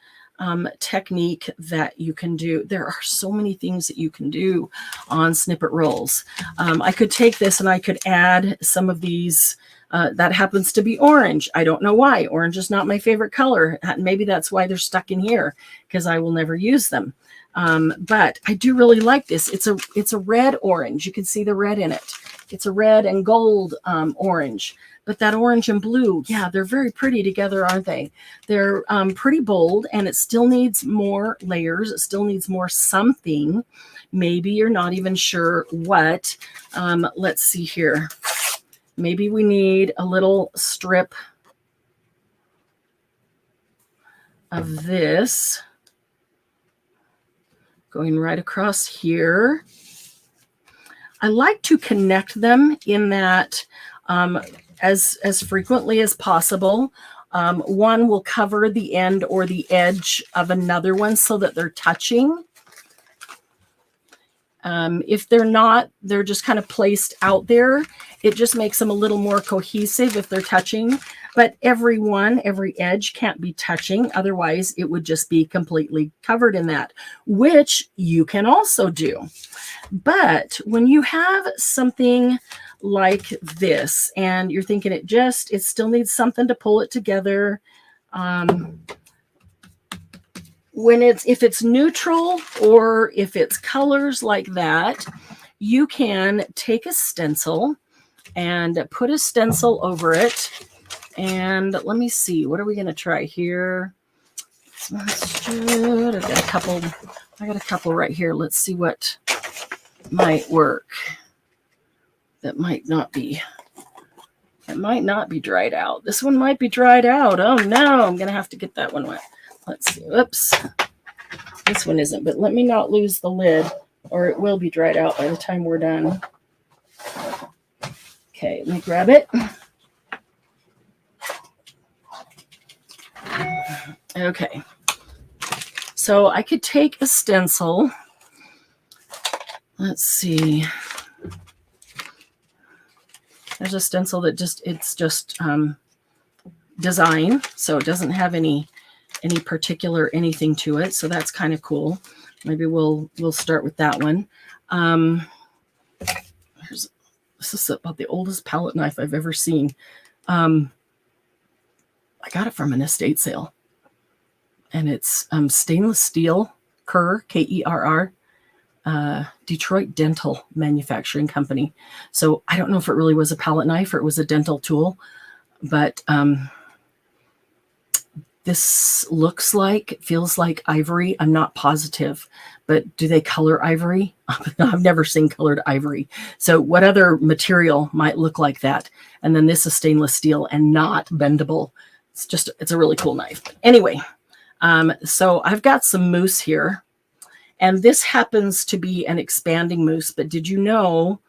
technique that you can do. There are so many things that you can do on Snippet rolls. I could take this and I could add some of these. That happens to be orange. I don't know why. Orange is not my favorite color. Maybe that's why they're stuck in here, because I will never use them. But I do really like this. It's a red orange. You can see the red in it. It's a red and gold orange. But that orange and blue, yeah, they're very pretty together, aren't they? They're pretty bold, and it still needs more layers. It still needs more something. Maybe you're not even sure what. Let's see here. Maybe we need a little strip of this going right across here. I like to connect them in that as frequently as possible. One will cover the end or the edge of another one so that they're touching. If they're not, they're just kind of placed out there. It just makes them a little more cohesive if they're touching. But every edge can't be touching. Otherwise, it would just be completely covered in that, which you can also do. But when you have something like this and you're thinking it still needs something to pull it together, if it's neutral or if it's colors like that, you can take a stencil and put a stencil over it. And let me see, what are we going to try here? I got a couple right here. Let's see what might work. That might not be. It might not be dried out. This one might be dried out. Oh no, I'm going to have to get that one wet. Let's see. Whoops. This one isn't, but let me not lose the lid or it will be dried out by the time we're done. Okay, let me grab it. Okay. So I could take a stencil. Let's see. There's a stencil that it's just design, so it doesn't have any particular anything to it. So that's kind of cool. Maybe we'll start with that one. This is about the oldest palette knife I've ever seen. I got it from an estate sale, and it's stainless steel, Kerr, Kerr, Detroit Dental Manufacturing Company. So I don't know if it really was a palette knife or it was a dental tool, but this feels like ivory. I'm not positive, but do they color ivory? I've never seen colored ivory. So what other material might look like that? And then this is stainless steel and not bendable. It's a really cool knife. Anyway, so I've got some mousse here, and this happens to be an expanding mousse, but did you know,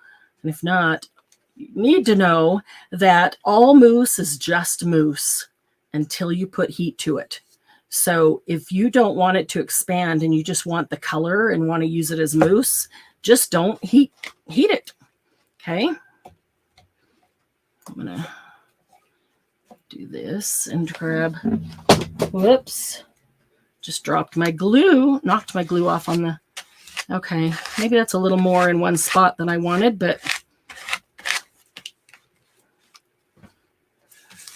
and if not, you need to know that all mousse is just mousse until you put heat to it. So if you don't want it to expand and you just want the color and want to use it as mousse, just don't heat it. Okay. I'm going to do this and grab, whoops, just knocked my glue off on Okay, maybe that's a little more in one spot than I wanted, but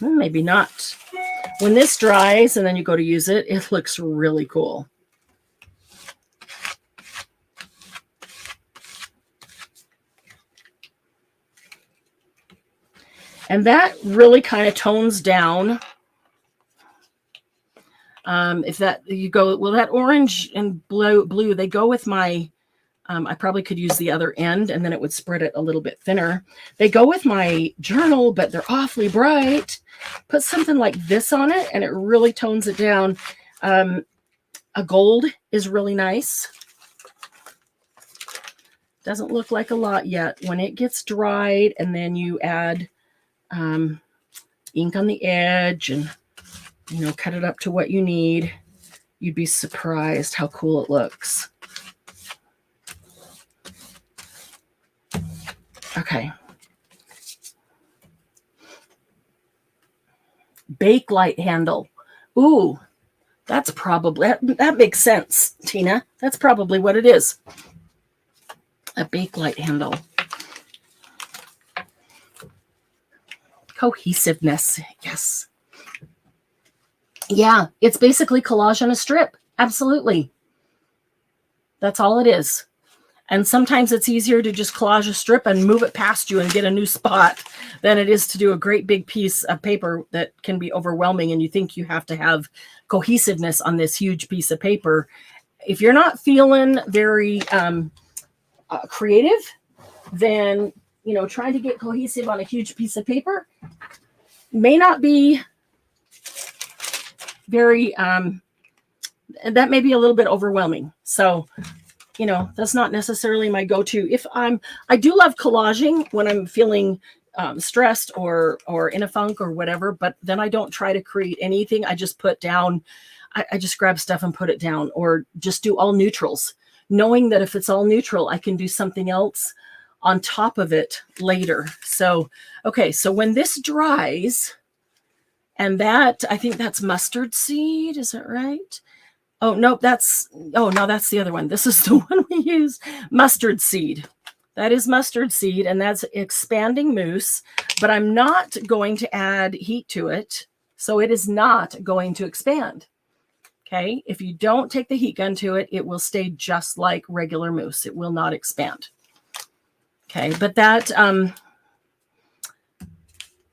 maybe not. When this dries and then you go to use it, it looks really cool. And that really kind of tones down. If that you go, well, that orange and blue, they go with my, I probably could use the other end and then it would spread it a little bit thinner. They go with my journal, but they're awfully bright. Put something like this on it and it really tones it down. A gold is really nice. Doesn't look like a lot yet. When it gets dried and then you add ink on the edge and, you know, cut it up to what you need, you'd be surprised how cool it looks. Okay. Bake light handle. Ooh, that's probably, that makes sense, Tina. That's probably what it is. A bake light handle. Cohesiveness. Yes. Yeah, it's basically collage on a strip. Absolutely. That's all it is. And sometimes it's easier to just collage a strip and move it past you and get a new spot than it is to do a great big piece of paper that can be overwhelming and you think you have to have cohesiveness on this huge piece of paper. If you're not feeling very creative, then, you know, trying to get cohesive on a huge piece of paper may not be very, that may be a little bit overwhelming. So, you know, that's not necessarily my go-to. I do love collaging when I'm feeling stressed or in a funk or whatever, but then I don't try to create anything. I just put down, I just grab stuff and put it down, or just do all neutrals, knowing that if it's all neutral, I can do something else on top of it later. So, okay, so when this dries, and that, I think that's mustard seed, is that right? Oh, nope, no, that's the other one. This is the one we use, mustard seed. That is mustard seed, and that's expanding mousse, but I'm not going to add heat to it, so it is not going to expand. Okay, if you don't take the heat gun to it, it will stay just like regular mousse. It will not expand. Okay, but that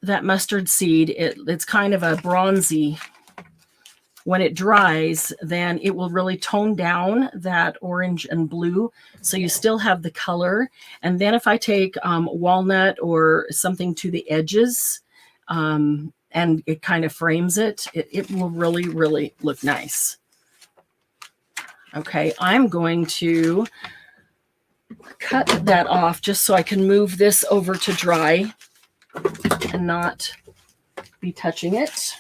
that mustard seed, it's kind of a bronzy. When it dries, then it will really tone down that orange and blue, so you still have the color. And then if I take walnut or something to the edges, and it kind of frames it, it will really, really look nice. Okay, I'm going to cut that off just so I can move this over to dry and not be touching it.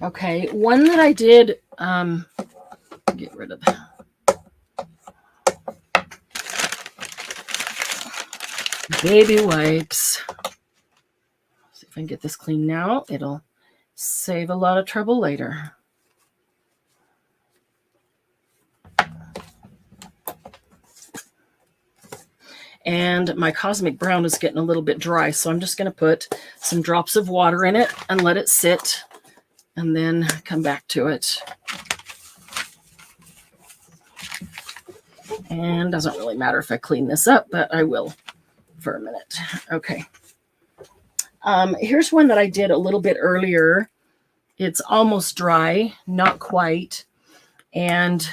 Okay, one that I did, get rid of that. Baby wipes. See if I can get this clean now. It'll save a lot of trouble later. And my Cosmic Brown is getting a little bit dry, so I'm just going to put some drops of water in it and let it sit, and then come back to it. And doesn't really matter if I clean this up, but I will for a minute. Okay. Here's one that I did a little bit earlier. It's almost dry, not quite. And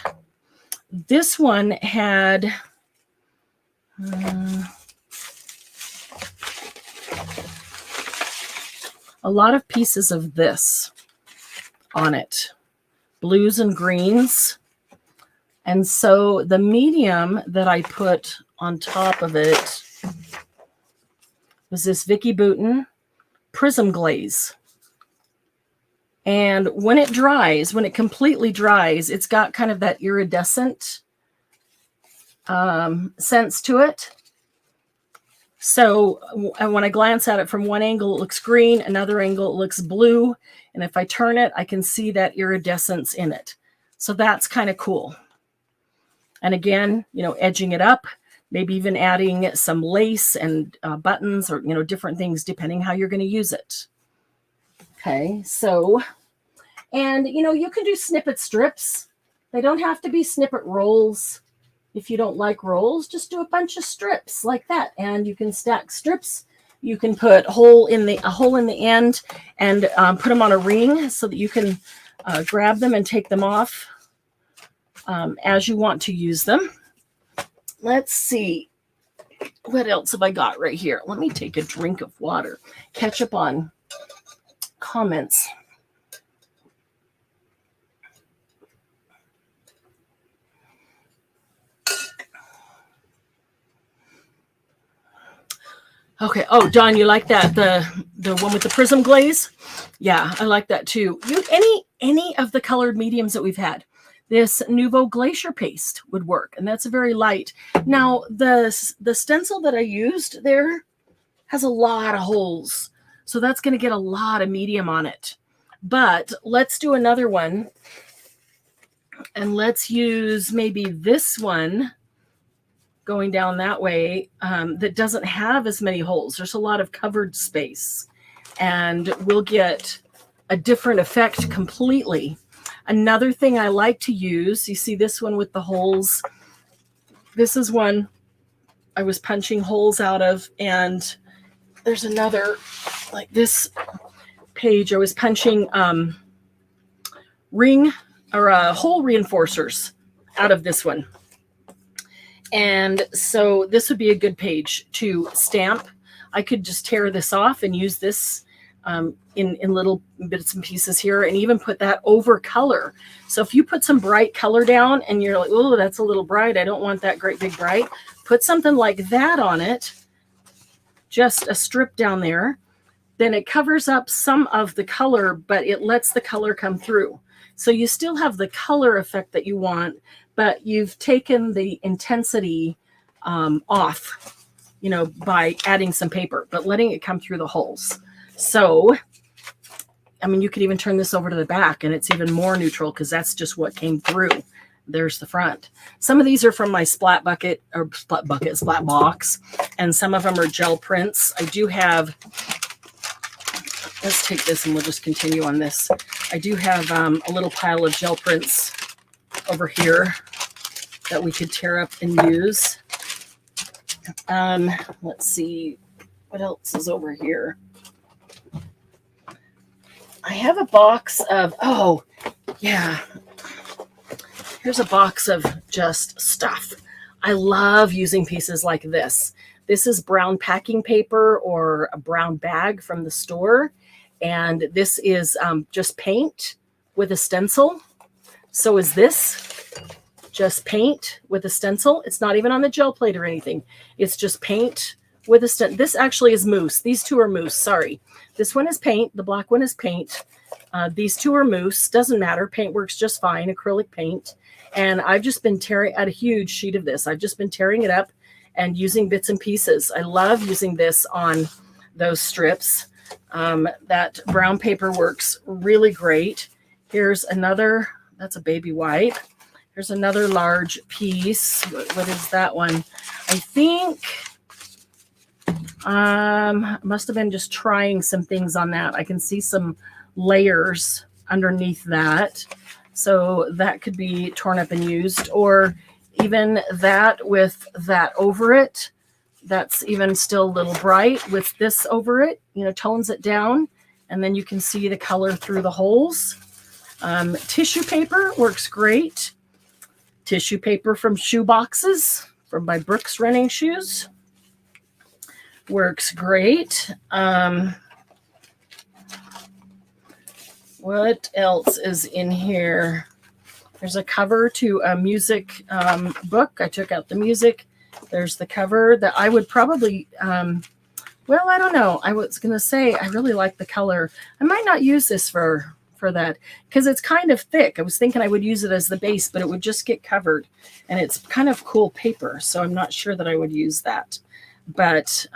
this one had a lot of pieces of this on it, blues and greens. And so the medium that I put on top of it was this Vicky Bouton Prism Glaze. And when it dries, when it completely dries, it's got kind of that iridescent sense to it. So when I glance at it from one angle, it looks green, another angle, it looks blue. And if I turn it, I can see that iridescence in it. So that's kind of cool. And again, edging it up, maybe even adding some lace and buttons or, different things depending how you're going to use it. Okay, so, and, you can do snippet strips. They don't have to be snippet rolls. If you don't like rolls, just do a bunch of strips like that. And you can stack strips. You can put a hole in the end and put them on a ring so that you can grab them and take them off as you want to use them. Let's see. What else have I got right here? Let me take a drink of water. Catch up on comments. Okay. Oh, Don, you like that? The one with the prism glaze? Yeah, I like that too. Any of the colored mediums that we've had. This Nouveau Glacier paste would work, and that's a very light. Now, the stencil that I used there has a lot of holes, so that's going to get a lot of medium on it. But let's do another one, and let's use maybe this one going down that way that doesn't have as many holes. There's a lot of covered space, and we'll get a different effect completely. Another thing I like to use, you see this one with the holes. This is one I was punching holes out of, and there's another, like this page, I was punching ring or hole reinforcers out of this one. And so this would be a good page to stamp. I could just tear this off and use this in little bits and pieces here, and even put that over color. So if you put some bright color down and you're like, oh, that's a little bright, I don't want that great big bright, put something like that on it, just a strip down there. Then it covers up some of the color, but it lets the color come through. So you still have the color effect that you want, but you've taken the intensity off, by adding some paper, but letting it come through the holes. So, I mean, you could even turn this over to the back and it's even more neutral because that's just what came through. There's the front. Some of these are from my splat box, and some of them are gel prints. I do have, let's take this and we'll just continue on this. I do have a little pile of gel prints over here that we could tear up and use. Let's see, what else is over here? I have a box of, oh, yeah. Here's a box of just stuff. I love using pieces like this. This is brown packing paper or a brown bag from the store. And this is just paint with a stencil. So is this just paint with a stencil. It's not even on the gel plate or anything. It's just paint with a stencil. This actually is mousse. These two are mousse. Sorry. This one is paint. The black one is paint. These two are mousse. Doesn't matter. Paint works just fine. Acrylic paint. And I've just been tearing at a huge sheet of this. I've just been tearing it up and using bits and pieces. I love using this on those strips. That brown paper works really great. Here's another, that's a baby wipe. Here's another large piece. What is that one? I think must have been just trying some things on that. I can see some layers underneath that. So that could be torn up and used, or even that with that over it. That's even still a little bright with this over it, tones it down, and then you can see the color through the holes. Tissue paper works great. Tissue paper from shoe boxes from my Brooks running shoes works great. What else is in here? There's a cover to a music book. I took out the music. There's the cover that I would probably, well, I don't know. I was going to say I really like the color. I might not use this for that because it's kind of thick. I was thinking I would use it as the base, but it would just get covered, and it's kind of cool paper, so I'm not sure that I would use that. But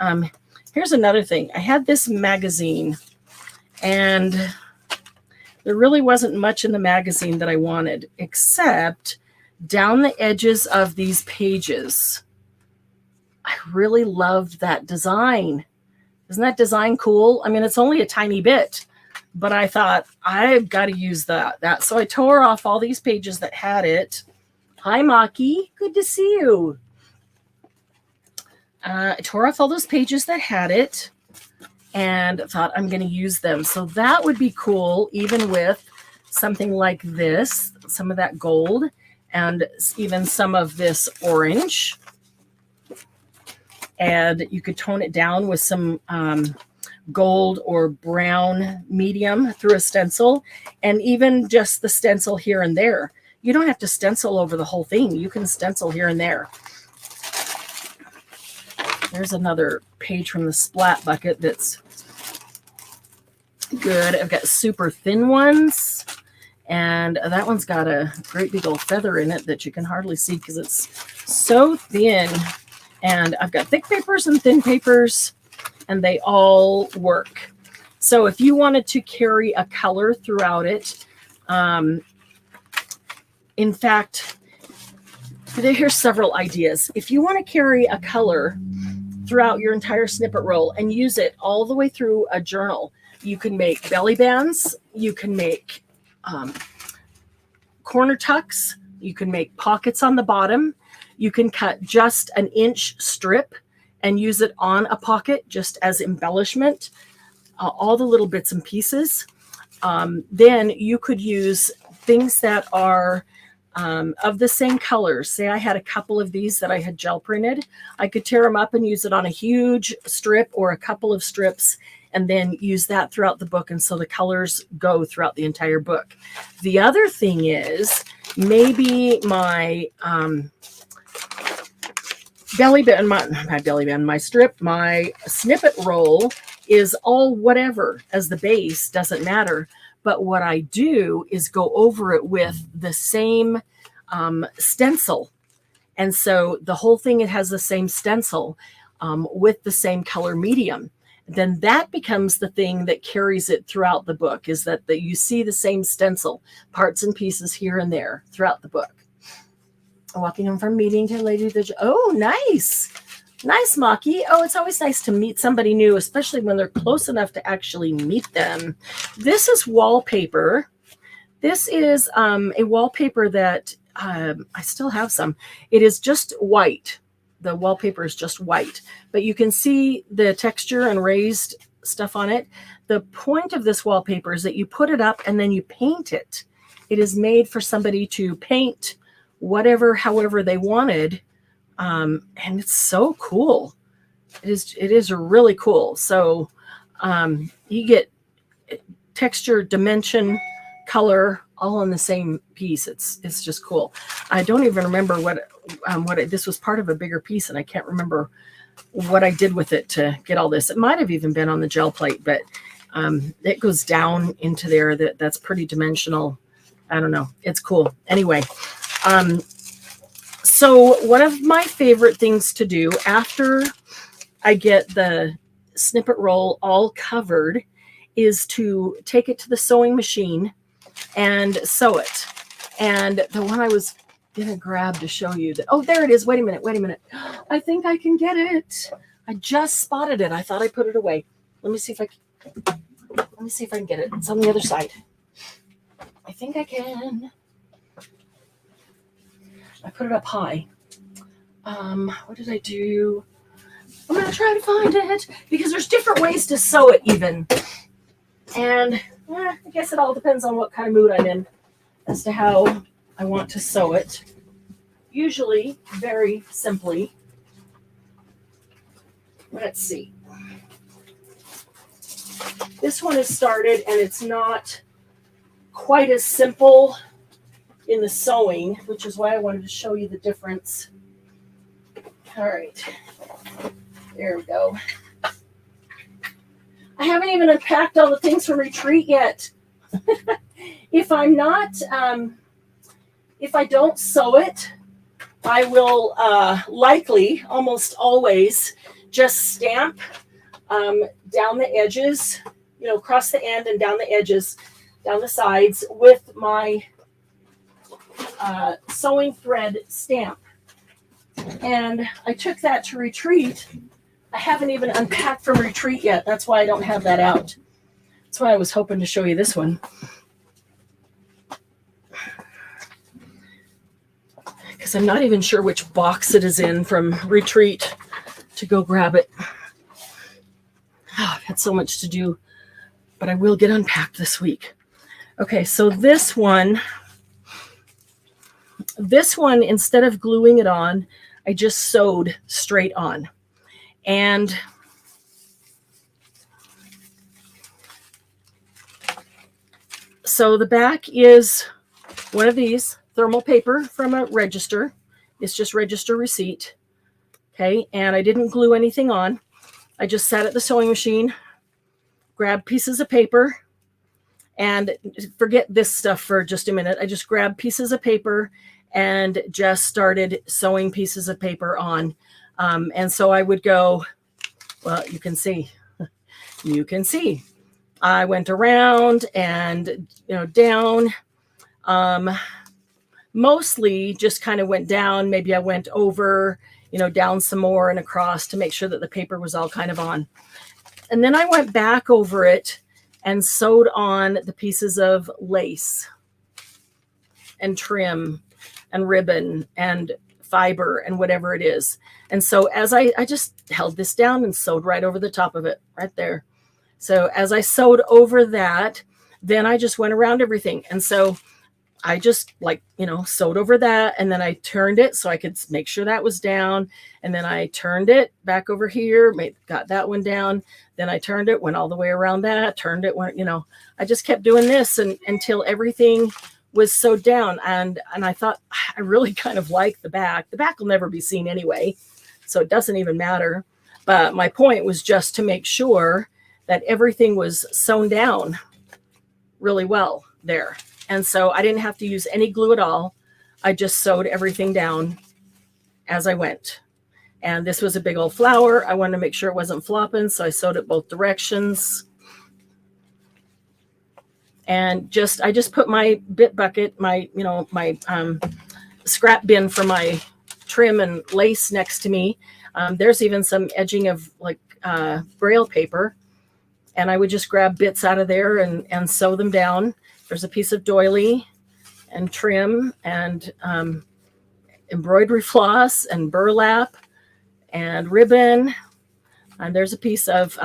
here's another thing. I had this magazine, and There really wasn't much in the magazine that I wanted, except down the edges of these pages. I really loved that design. Isn't that design cool? I mean, it's only a tiny bit, but I thought I've got to use that. So I tore off all these pages that had it. Hi, Maki. Good to see you. I tore off all those pages that had it and thought I'm going to use them. So that would be cool, even with something like this, some of that gold, and even some of this orange. And you could tone it down with some gold or brown medium through a stencil, and even just the stencil here and there. You don't have to stencil over the whole thing. You can stencil here and there. There's another page from the Splat bucket that's good. I've got super thin ones, and that one's got a great big old feather in it that you can hardly see because it's so thin. And I've got thick papers and thin papers, and they all work. So if you wanted to carry a color throughout it, in fact, here's several ideas. If you want to carry a color throughout your entire snippet roll and use it all the way through a journal, you can make belly bands, you can make corner tucks, you can make pockets on the bottom. You can cut just an inch strip and use it on a pocket just as embellishment, all the little bits and pieces. Then you could use things that are of the same colors. Say I had a couple of these that I had gel printed. I could tear them up and use it on a huge strip or a couple of strips, and then use that throughout the book. And so the colors go throughout the entire book. The other thing is maybe my my strip, my snippet roll is all whatever as the base, doesn't matter. But what I do is go over it with the same stencil. And so the whole thing, it has the same stencil with the same color medium. Then that becomes the thing that carries it throughout the book, is that you see the same stencil, parts and pieces here and there throughout the book. Walking home from meeting to Lady the... Oh, nice. Nice, Maki. Oh, it's always nice to meet somebody new, especially when they're close enough to actually meet them. This is wallpaper. This is a wallpaper that I still have some. It is just white. The wallpaper is just white, but you can see the texture and raised stuff on it. The point of this wallpaper is that you put it up and then you paint it. It is made for somebody to paint whatever, however they wanted. And it's so cool. It is really cool. So you get texture, dimension, color, all on the same piece. It's just cool. I don't even remember this was part of a bigger piece, and I can't remember what I did with it to get all this. It might have even been on the gel plate, but it goes down into there. That's pretty dimensional. I don't know. It's cool. Anyway, so one of my favorite things to do after I get the snippet roll all covered is to take it to the sewing machine and sew it. And the one I was going to grab to show you that, oh, there it is. Wait a minute. I think I can get it. I just spotted it. I thought I put it away. Let me see if I can get it. It's on the other side. I think I can. I put it up high. What did I do? I'm going to try to find it because there's different ways to sew it even. And I guess it all depends on what kind of mood I'm in as to how I want to sew it. Usually very simply. Let's see. This one is started and it's not quite as simple in the sewing, which is why I wanted to show you the difference. All right, there we go. I haven't even unpacked all the things from retreat yet. If I'm not, if I don't sew it, I will likely almost always just stamp down the edges, across the end and down the edges, down the sides with my sewing thread stamp. And I took that to retreat. I haven't even unpacked from retreat yet. That's why I don't have that out. That's why I was hoping to show you this one. Because I'm not even sure which box it is in from retreat to go grab it. Oh, I've had so much to do, but I will get unpacked this week. Okay, so this one, instead of gluing it on, I just sewed straight on. And so the back is one of these, thermal paper from a register. It's just register receipt. Okay, and I didn't glue anything on. I just sat at the sewing machine, grabbed pieces of paper, and forget this stuff for just a minute. I just grabbed pieces of paper and just started sewing pieces of paper on. And so I would go, well, you can see. I went around and, down. Mostly just kind of went down. Maybe I went over, down some more and across to make sure that the paper was all kind of on. And then I went back over it and sewed on the pieces of lace and trim and ribbon and fiber and whatever it is. And so as I just held this down and sewed right over the top of it, right there. So as I sewed over that, then I just went around everything. And so I just sewed over that, and then I turned it so I could make sure that was down. And then I turned it back over here, got that one down. Then I turned it, went all the way around that, turned it, I just kept doing this until everything was sewed down. And I thought, I really kind of like the back. The back will never be seen anyway, so it doesn't even matter. But my point was just to make sure that everything was sewn down really well there. And so I didn't have to use any glue at all. I just sewed everything down as I went. And this was a big old flower. I wanted to make sure it wasn't flopping, so I sewed it both directions. And I just put my bit bucket, my scrap bin for my trim and lace next to me. There's even some edging of braille paper. And I would just grab bits out of there and sew them down. There's a piece of doily and trim and embroidery floss and burlap and ribbon. And there's a piece of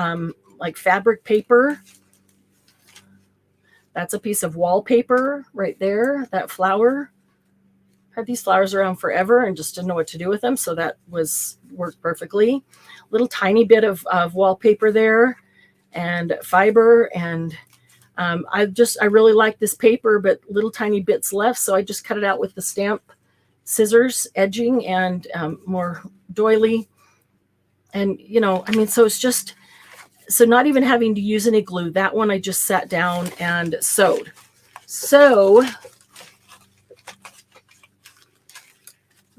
fabric paper. That's a piece of wallpaper right there, that flower. Had these flowers around forever and just didn't know what to do with them. So that worked perfectly. Little tiny bit of wallpaper there and fiber. And I really like this paper, but little tiny bits left. So I just cut it out with the stamp scissors, edging, and more doily. And, so it's just, so not even having to use any glue. That one I just sat down and sewed. So,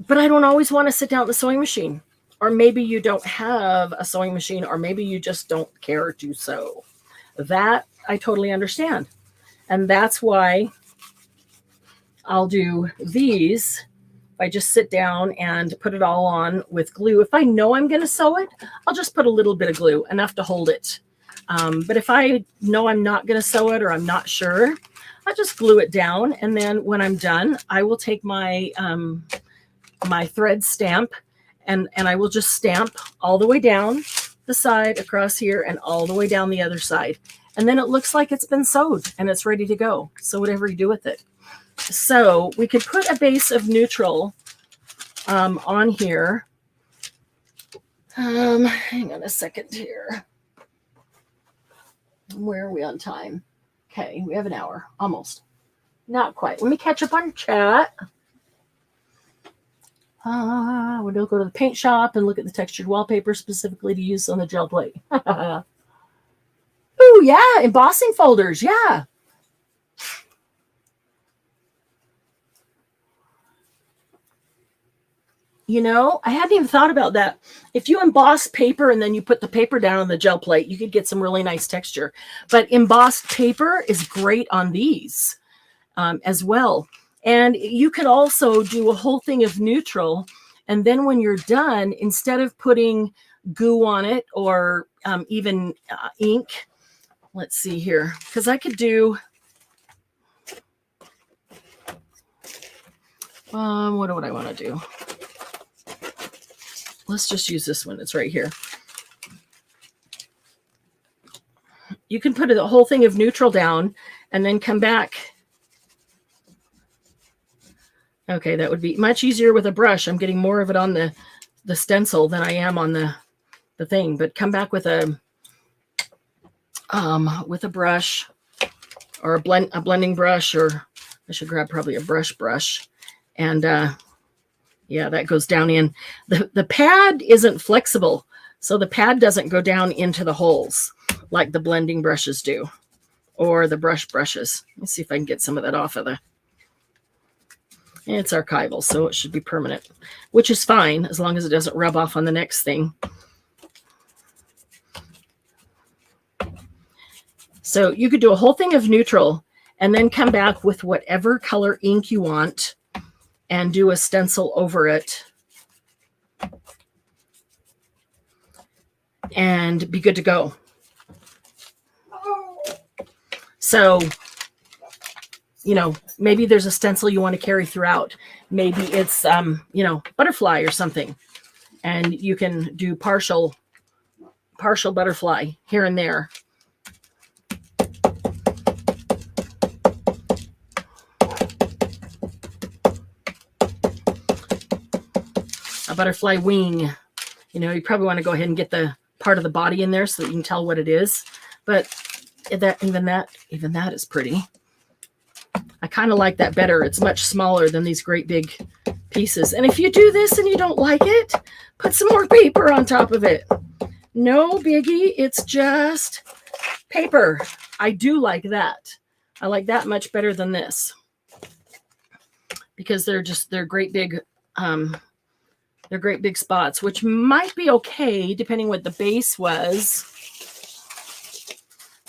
but I don't always want to sit down at the sewing machine. Or maybe you don't have a sewing machine, or maybe you just don't care to sew. That I totally understand. And that's why I'll do these. I just sit down and put it all on with glue. If I know I'm going to sew it, I'll just put a little bit of glue, enough to hold it. But if I know I'm not going to sew it or I'm not sure, I'll just glue it down. And then when I'm done, I will take my my thread stamp and I will just stamp all the way down the side across here and all the way down the other side. And then it looks like it's been sewed and it's ready to go. So whatever you do with it. So we could put a base of neutral on here. Hang on a second here. Where are we on time? Okay, we have an hour, almost. Not quite. Let me catch up on chat. We'll go to the paint shop and look at the textured wallpaper specifically to use on the gel plate. Oh, yeah, embossing folders, yeah. You know, I hadn't even thought about that. If you emboss paper and then you put the paper down on the gel plate, you could get some really nice texture. But embossed paper is great on these as well. And you could also do a whole thing of neutral. And then when you're done, instead of putting goo on it or even ink, let's see here, because I could do, what would I want to do? Let's just use this one. It's right here. You can put a whole thing of neutral down and then come back. Okay, that would be much easier with a brush. I'm getting more of it on the stencil than I am on the thing. But come back with a brush or a blending brush, or I should grab probably a brush. And yeah, that goes down in. The pad isn't flexible, so the pad doesn't go down into the holes like the blending brushes do, or the brushes. Let's see if I can get some of that off of the. It's archival, so it should be permanent, which is fine as long as it doesn't rub off on the next thing. So you could do a whole thing of neutral and then come back with whatever color ink you want and do a stencil over it and be good to go. So, you know, maybe there's a stencil you want to carry throughout. Maybe it's, you know, butterfly or something. And you can do partial butterfly here and there. A butterfly wing. You know, you probably want to go ahead and get the part of the body in there so that you can tell what it is. But even that is pretty. I kind of like that better. It's much smaller than these great big pieces. And if you do this and you don't like it, put some more paper on top of it. No biggie. It's just paper. I do like that. I like that much better than this because they're great big, they're great big spots, which might be okay depending what the base was.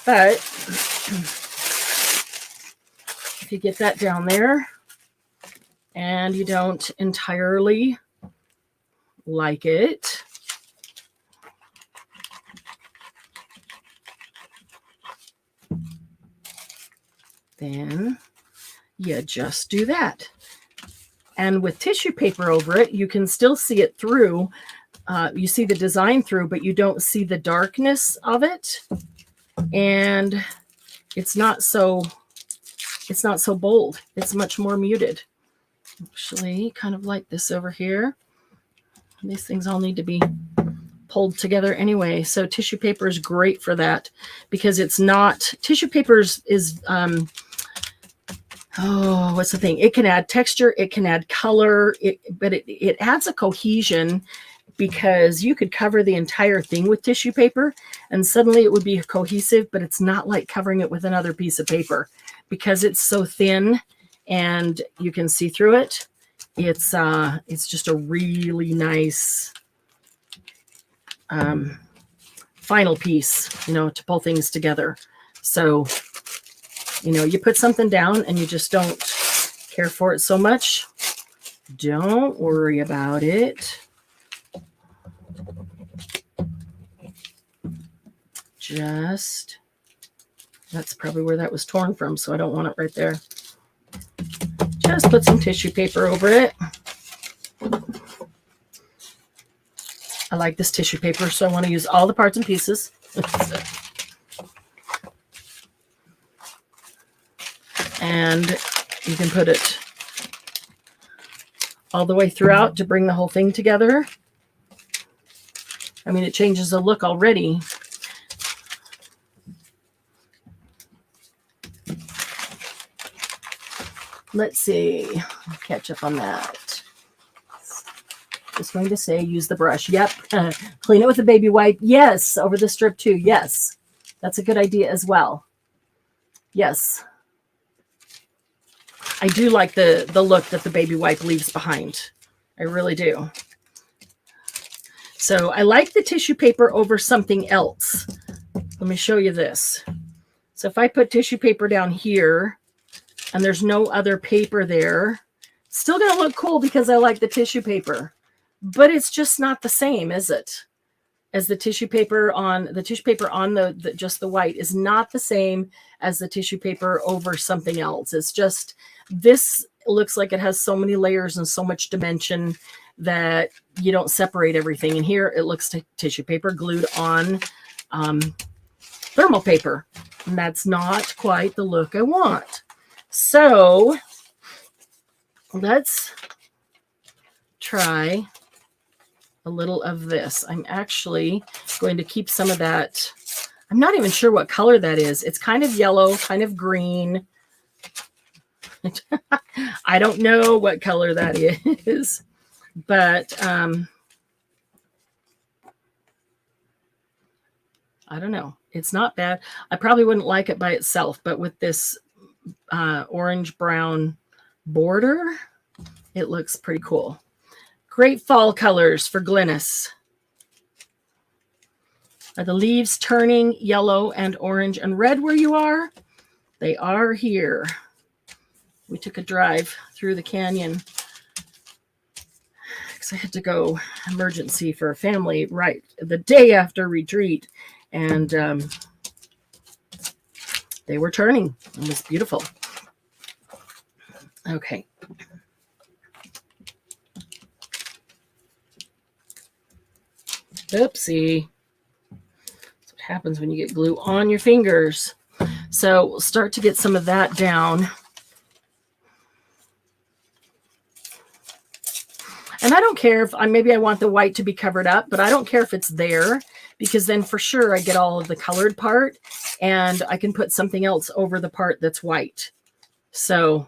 But if you get that down there and you don't entirely like it, then you just do that. And with tissue paper over it, you can still see it through. You see the design through, but you don't see the darkness of it. And it's not so bold. It's much more muted. Actually, kind of like this over here. These things all need to be pulled together anyway. So tissue paper is great for that because it's not, tissue paper is oh, what's the thing? It can add texture, it can add color, but it adds a cohesion because you could cover the entire thing with tissue paper and suddenly it would be cohesive, but it's not like covering it with another piece of paper because it's so thin and you can see through it. It's just a really nice final piece, you know, to pull things together. So, you know, you put something down and you just don't care for it so much. Don't worry about it. Just, that's probably where that was torn from, so I don't want it right there. Just put some tissue paper over it. I like this tissue paper, so I want to use all the parts and pieces. And you can put it all the way throughout to bring the whole thing together. I mean, it changes the look already. Let's see. Catch up on that. Just going to say use the brush. Yep. Clean it with a baby wipe. Yes. Over the strip too. Yes. That's a good idea as well. Yes. I do like the look that the baby wipe leaves behind. I really do. So I like the tissue paper over something else. Let me show you this. So if I put tissue paper down here and there's no other paper there, it's still going to look cool because I like the tissue paper, but it's just not the same, is it? As the tissue paper on the just the white is not the same as the tissue paper over something else. It's just, this looks like it has so many layers and so much dimension that you don't separate everything. And here it looks like tissue paper glued on thermal paper. And that's not quite the look I want. So let's try a little of this. I'm actually going to keep some of that. I'm not even sure what color that is. It's kind of yellow, kind of green. I don't know what color that is, but I don't know. It's not bad. I probably wouldn't like it by itself, but with this orange brown border, it looks pretty cool. Great fall colors for Glynis. Are the leaves turning yellow and orange and red where you are? They are here. We took a drive through the canyon because I had to go emergency for a family right the day after retreat. And they were turning. It was beautiful. Okay. Oopsie. That's what happens when you get glue on your fingers. So we'll start to get some of that down. And I don't care if maybe I want the white to be covered up, but I don't care if it's there, because then for sure I get all of the colored part and I can put something else over the part that's white. So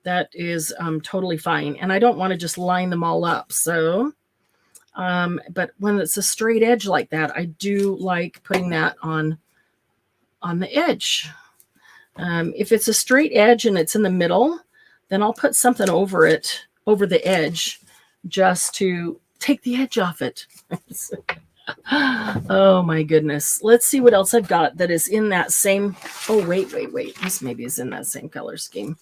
that is totally fine. And I don't want to just line them all up. So but when it's a straight edge like that, I do like putting that on the edge. If it's a straight edge and it's in the middle, then I'll put something over it, over the edge, just to take the edge off it. Oh my goodness. Let's see what else I've got that is in that same, oh, wait. This maybe is in that same color scheme.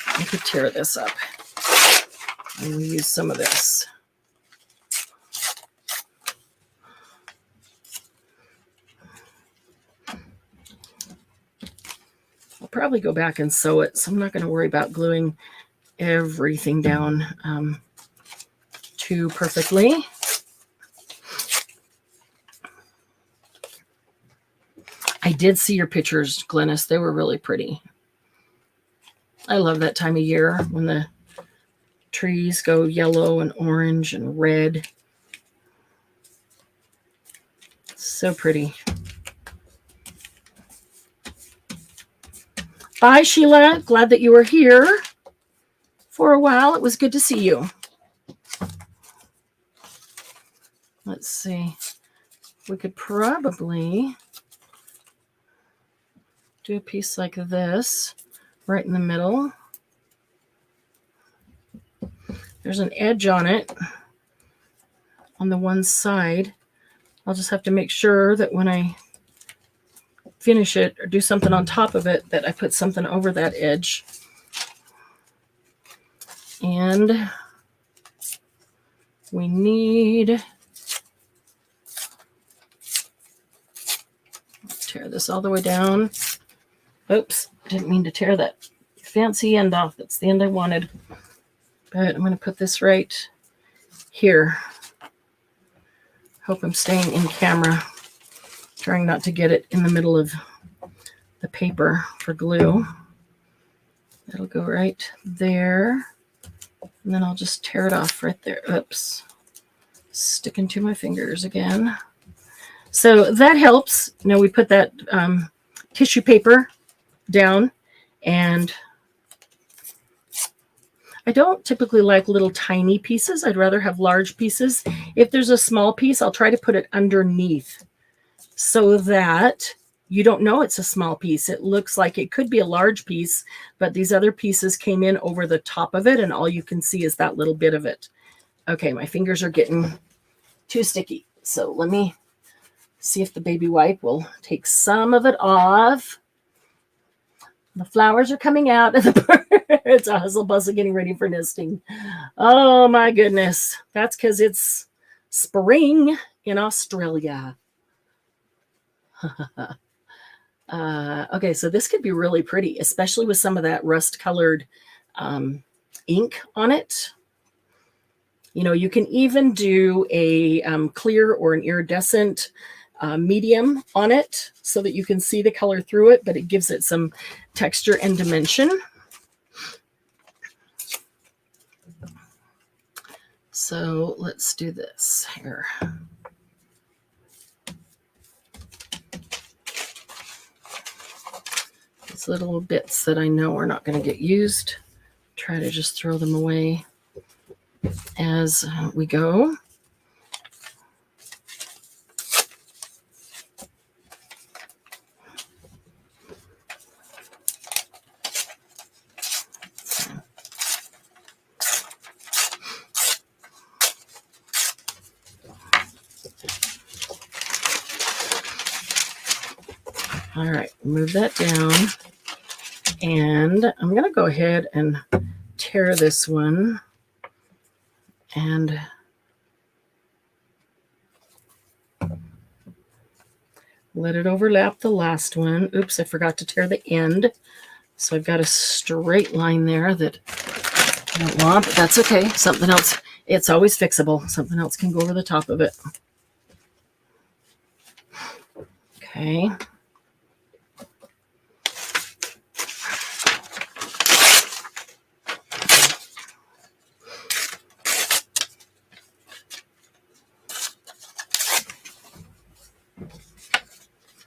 I could tear this up. I'm going to use some of this. I'll probably go back and sew it, so I'm not going to worry about gluing everything down too perfectly. I did see your pictures, Glynis. They were really pretty. I love that time of year when the trees go yellow and orange and red. So pretty. Bye, Sheila. Glad that you were here for a while. It was good to see you. Let's see. We could probably do a piece like this right in the middle. There's an edge on it on the one side. I'll just have to make sure that when I finish it or do something on top of it, that I put something over that edge. And we need, tear this all the way down. Oops, didn't mean to tear that fancy end off. That's the end I wanted. But I'm going to put this right here. Hope I'm staying in camera. Trying not to get it in the middle of the paper for glue. That'll go right there. And then I'll just tear it off right there. Oops. Sticking to my fingers again. So that helps. Now we put that tissue paper down, and I don't typically like little tiny pieces. I'd rather have large pieces. If there's a small piece, I'll try to put it underneath so that you don't know it's a small piece. It looks like it could be a large piece, but these other pieces came in over the top of it, and all you can see is that little bit of it. Okay, my fingers are getting too sticky. So let me see if the baby wipe will take some of it off. The flowers are coming out and the birds are hustle bustle getting ready for nesting. Oh my goodness. That's because it's spring in Australia. Okay, so this could be really pretty, especially with some of that rust-colored ink on it. You know, you can even do a clear or an iridescent medium on it so that you can see the color through it, but it gives it some texture and dimension. So let's do this here. These little bits that I know are not going to get used, try to just throw them away as we go. All right, move that down. And I'm going to go ahead and tear this one and let it overlap the last one. Oops, I forgot to tear the end. So I've got a straight line there that I don't want, but that's okay. Something else, it's always fixable. Something else can go over the top of it. Okay.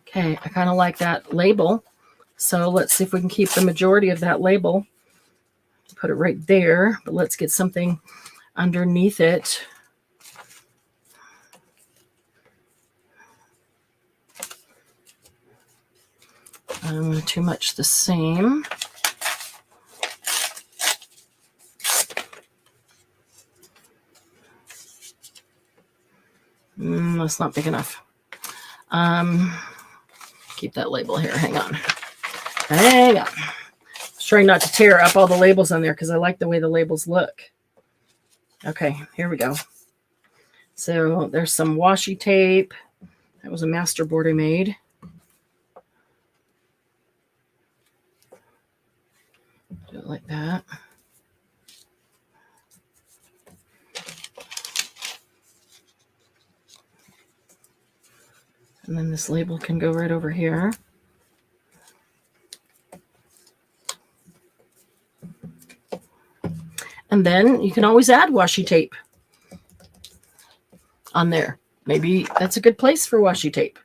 Okay, I kind of like that label. So let's see if we can keep the majority of that label. Put it right there, but let's get something underneath it. Too much the same. That's not big enough. Keep that label here. Hang on. Hang on. I was trying not to tear up all the labels on there because I like the way the labels look. Okay, here we go. So there's some washi tape. That was a master board I made. Do it like that. And then this label can go right over here. And then you can always add washi tape on there. Maybe that's a good place for washi tape.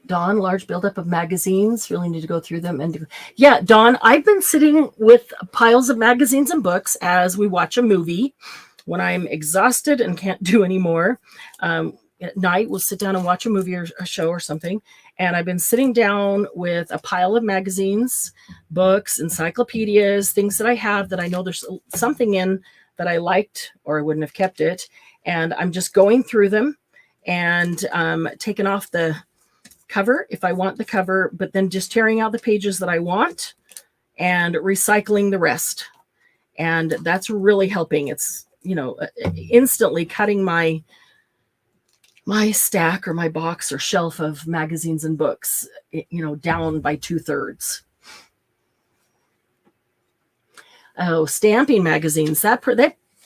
Dawn, large buildup of magazines. Really need to go through them. And yeah, Dawn, I've been sitting with piles of magazines and books as we watch a movie. When I'm exhausted and can't do anymore, at night we'll sit down and watch a movie or a show or something. And I've been sitting down with a pile of magazines, books, encyclopedias, things that I have that I know there's something in that I liked or I wouldn't have kept it. And I'm just going through them and taking off the cover if I want the cover, but then just tearing out the pages that I want and recycling the rest. And that's really helping. It's, you know, instantly cutting my stack or my box or shelf of magazines and books, you know, down by 2/3. Oh, stamping magazines.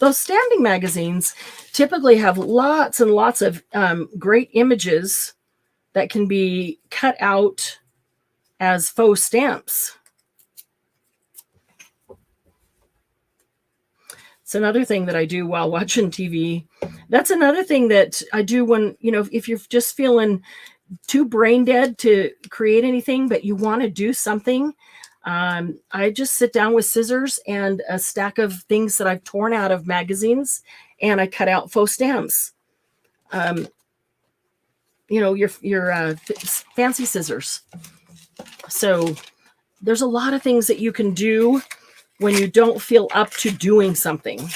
Those stamping magazines typically have lots and lots of great images that can be cut out as faux stamps. It's another thing that I do while watching TV. That's another thing that I do when, you know, if you're just feeling too brain dead to create anything, but you want to do something, I just sit down with scissors and a stack of things that I've torn out of magazines, and I cut out faux stamps. You know, your fancy scissors. So there's a lot of things that you can do when you don't feel up to doing something,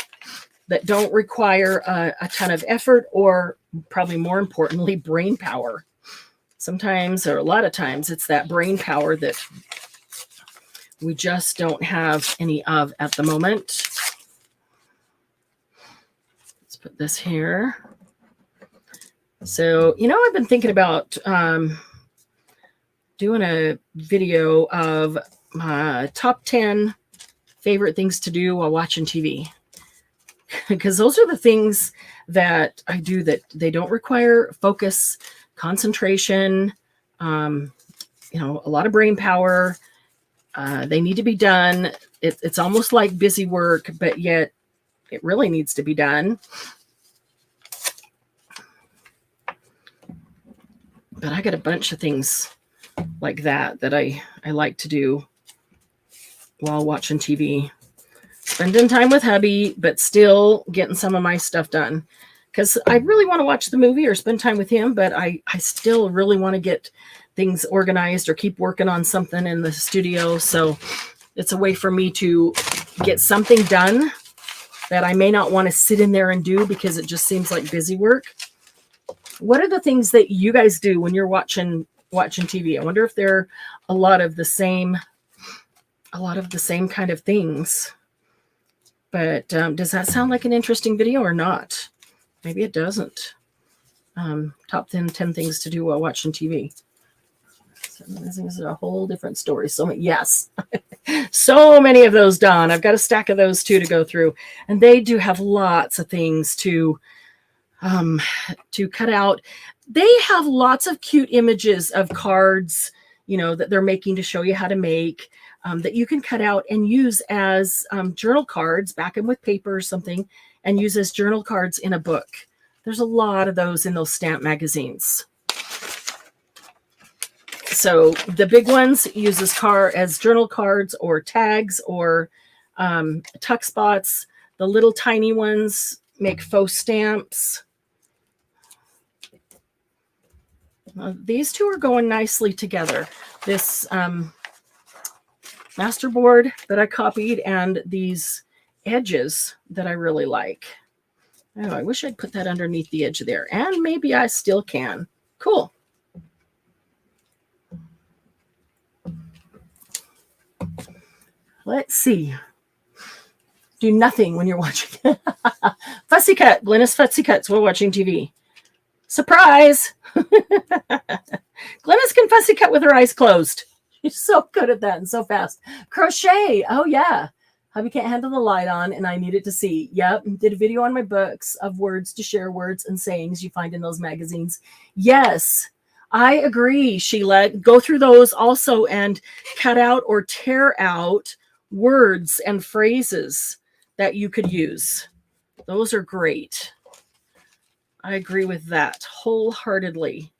that don't require a ton of effort, or probably more importantly, brain power. Sometimes, or a lot of times, it's that brain power that we just don't have any of at the moment. Let's put this here. So, I've been thinking about doing a video of my top 10 favorite things to do while watching TV. Because those are the things that I do that they don't require focus, concentration, a lot of brain power. They need to be done. It's almost like busy work, but yet it really needs to be done. But I got a bunch of things like that I like to do while watching TV. Spending time with hubby, but still getting some of my stuff done. Because I really want to watch the movie or spend time with him, but I still really want to get things organized or keep working on something in the studio. So it's a way for me to get something done that I may not want to sit in there and do because it just seems like busy work. What are the things that you guys do when you're watching TV? I wonder if there are a lot of the same kind of things. But does that sound like an interesting video or not? Maybe it doesn't. Top 10 things to do while watching TV. So this is a whole different story. So yes, so many of those done. I've got a stack of those too to go through. And they do have lots of things to cut out. They have lots of cute images of cards, that they're making to show you how to make. That you can cut out and use as journal cards, back them with paper or something, and use as journal cards in a book. There's a lot of those in those stamp magazines. So the big ones use as journal cards or tags or tuck spots. The little tiny ones make faux stamps. These two are going nicely together. This masterboard that I copied and these edges that I really like. Oh, I wish I'd put that underneath the edge there, and maybe I still can. Cool. Let's see. Do nothing when you're watching. Fussy cut. Glennis fussy cuts while watching TV. Surprise. Glennis can fussy cut with her eyes closed. She's so good at that and so fast. Crochet. Oh, yeah. Hubby can't handle the light on, and I need it to see. Yep. Did a video on my books of words to share, words and sayings you find in those magazines. Yes, I agree, Sheila. Go through those also and cut out or tear out words and phrases that you could use. Those are great. I agree with that wholeheartedly.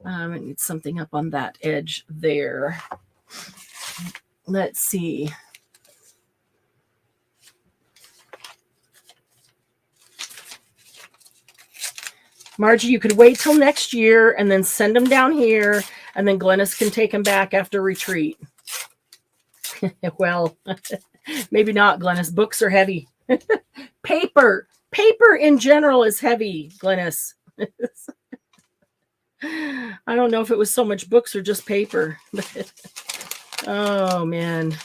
I need something up on that edge there. Let's see. Margie, you could wait till next year and then send them down here, and then Glennis can take them back after retreat. Well, maybe not, Glennis. Books are heavy. Paper in general is heavy, Glennis. I don't know if it was so much books or just paper. Oh, man.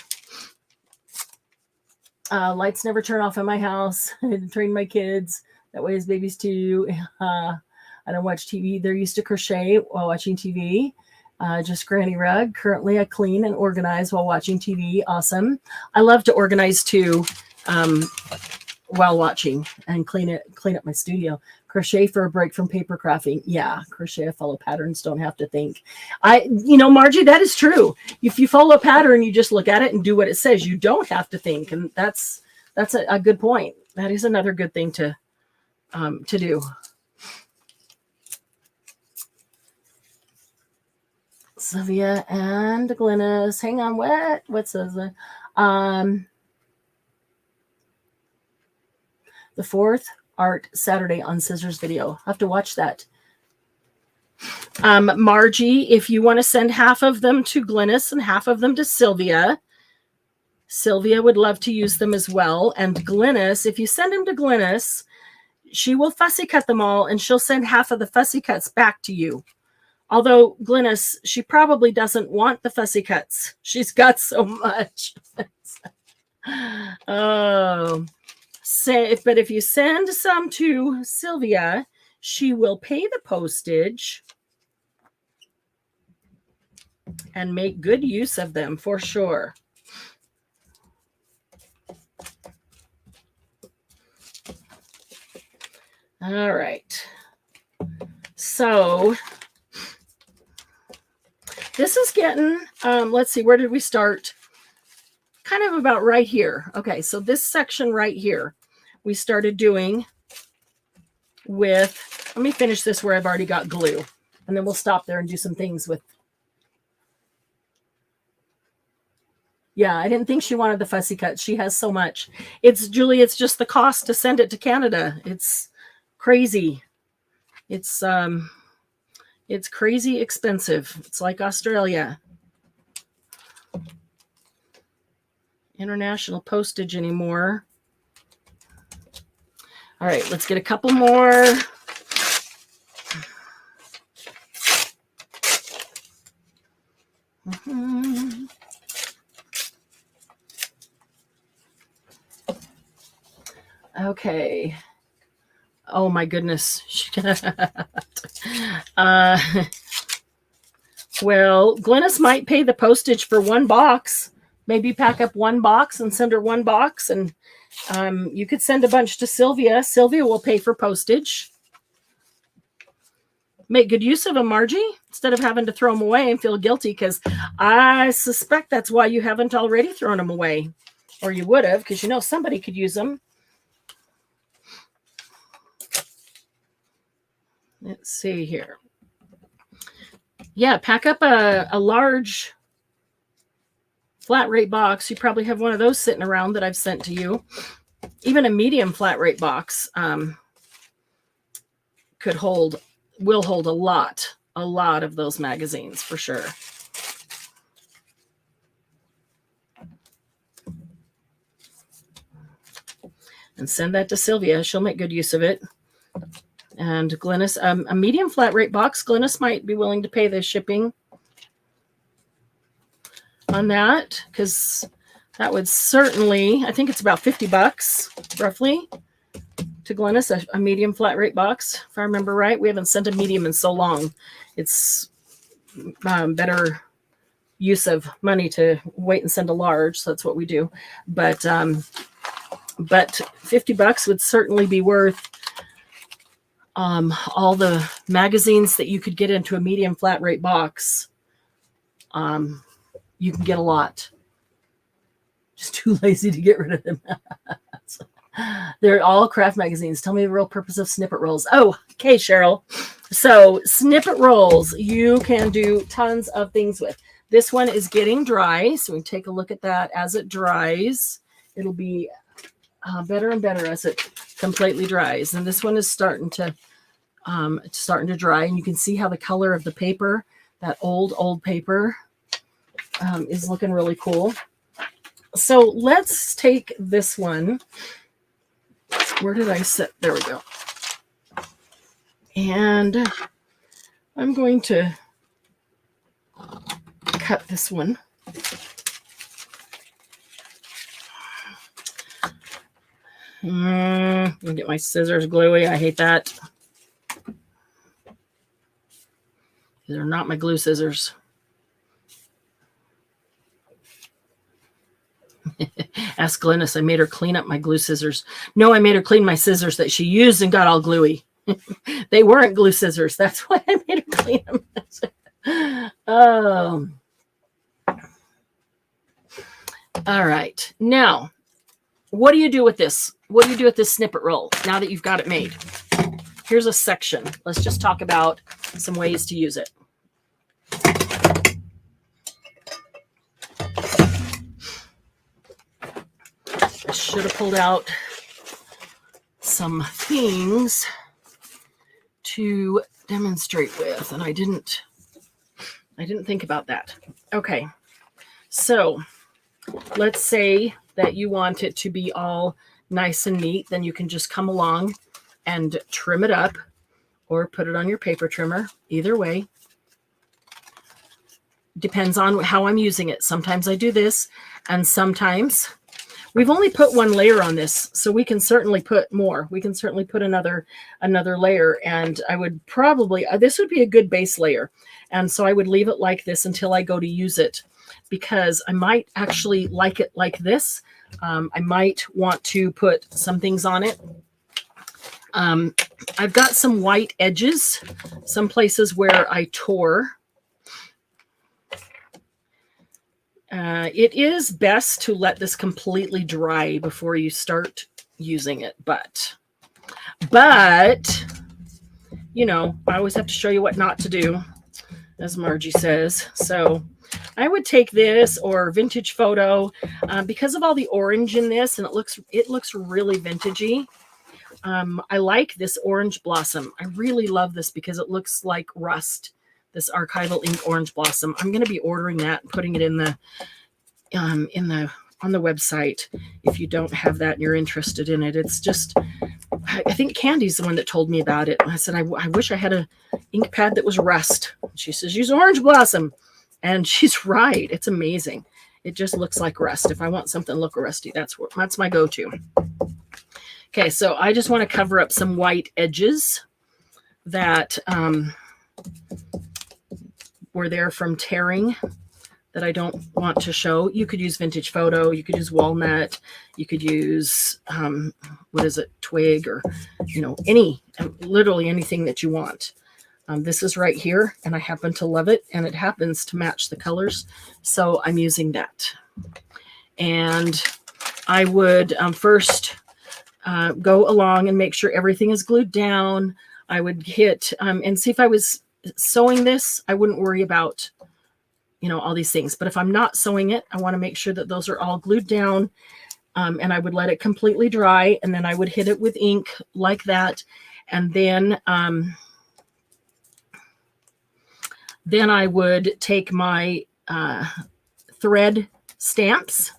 Lights never turn off in my house. I train my kids. That way as babies too. I don't watch TV. They're used to crochet while watching TV. Just granny rug. Currently, I clean and organize while watching TV. Awesome. I love to organize too while watching and clean up my studio. Crochet for a break from paper crafting. Yeah, crochet. I follow patterns. Don't have to think. Margie, that is true. If you follow a pattern, you just look at it and do what it says. You don't have to think, and that's a good point. That is another good thing to do. Sylvia and Glennis. Hang on, what says that? The 4th Art Saturday on Scissors video. I'll have to watch that. Margie, if you want to send half of them to Glennis and half of them to Sylvia, Sylvia would love to use them as well. And Glynis, if you send them to Glynis, she will fussy cut them all, and she'll send half of the fussy cuts back to you. Although Glynis, she probably doesn't want the fussy cuts. She's got so much. Oh, but if you send some to Sylvia, she will pay the postage and make good use of them for sure. All right. So this is getting, let's see, where did we start? Kind of about right here. Okay, so this section right here, we started doing with, let me finish this where I've already got glue, and then we'll stop there and do some things with. Yeah, I didn't think she wanted the fussy cut. She has so much. It's, Julie, it's just the cost to send it to Canada. It's crazy. It's crazy expensive. It's like Australia. International postage anymore. All right, let's get a couple more. Okay. Oh my goodness. Well, Glynis might pay the postage for one box. Maybe pack up one box and send her one box, and you could send a bunch to Sylvia. Sylvia will pay for postage. Make good use of them, Margie, instead of having to throw them away and feel guilty, because I suspect that's why you haven't already thrown them away. Or you would have, because you know somebody could use them. Let's see here. Yeah, pack up a large flat rate box. You probably have one of those sitting around that I've sent to you. Even a medium flat rate box will hold a lot of those magazines for sure. And send that to Sylvia. She'll make good use of it. And Glynis, a medium flat rate box, Glynis might be willing to pay the shipping on that, because that would certainly, I think it's about $50 roughly to Glynis, a medium flat rate box, if I remember right. We haven't sent a medium in so long. It's better use of money to wait and send a large, so that's what we do. But $50 would certainly be worth all the magazines that you could get into a medium flat rate box. You can get a lot. Just too lazy to get rid of them. They're all craft magazines. Tell me the real purpose of Snippet rolls. Oh, okay, Cheryl. So Snippet rolls, you can do tons of things with. This one is getting dry, so we can take a look at that as it dries. It'll be better and better as it completely dries. And this one is starting to dry, and you can see how the color of the paper, that old paper, is looking really cool. So let's take this one. Where did I set? There we go. And I'm going to cut this one. I'm gonna get my scissors gluey. I hate that. These are not my glue scissors. Ask Glynis. I made her clean up my glue scissors. No, I made her clean my scissors that she used and got all gluey. They weren't glue scissors. That's why I made her clean them. All right. Now, what do you do with this? What do you do with this snippet roll now that you've got it made? Here's a section. Let's just talk about some ways to use it. I should have pulled out some things to demonstrate with, and I didn't think about that. Okay, so let's say that you want it to be all nice and neat, then you can just come along and trim it up or put it on your paper trimmer. Either way. Depends on how I'm using it. Sometimes I do this, and sometimes we've only put one layer on this, so we can certainly put more. We can certainly put another layer, and I would probably, this would be a good base layer. And so I would leave it like this until I go to use it, because I might actually like it like this. I might want to put some things on it. I've got some white edges, some places where I tore. It is best to let this completely dry before you start using it, but, you know, I always have to show you what not to do, as Margie says. So I would take this or vintage photo, because of all the orange in this, and it looks really vintagey. I like this orange blossom. I really love this because it looks like rust. This archival ink orange blossom. I'm going to be ordering that and putting it on the website if you don't have that and you're interested in it. It's just, I think Candy's the one that told me about it. I said, I wish I had a ink pad that was rust. She says, use orange blossom. And she's right. It's amazing. It just looks like rust. If I want something to look rusty, that's my go-to. Okay, so I just want to cover up some white edges that were there from tearing that I don't want to show. You could use vintage photo, you could use walnut, you could use twig, or literally anything that you want. This is right here, and I happen to love it, and it happens to match the colors, so I'm using that. And I would first go along and make sure everything is glued down. I would hit and see if I was sewing this, I wouldn't worry about, all these things. But if I'm not sewing it, I want to make sure that those are all glued down. And I would let it completely dry, and then I would hit it with ink like that. And then I would take my thread stamps,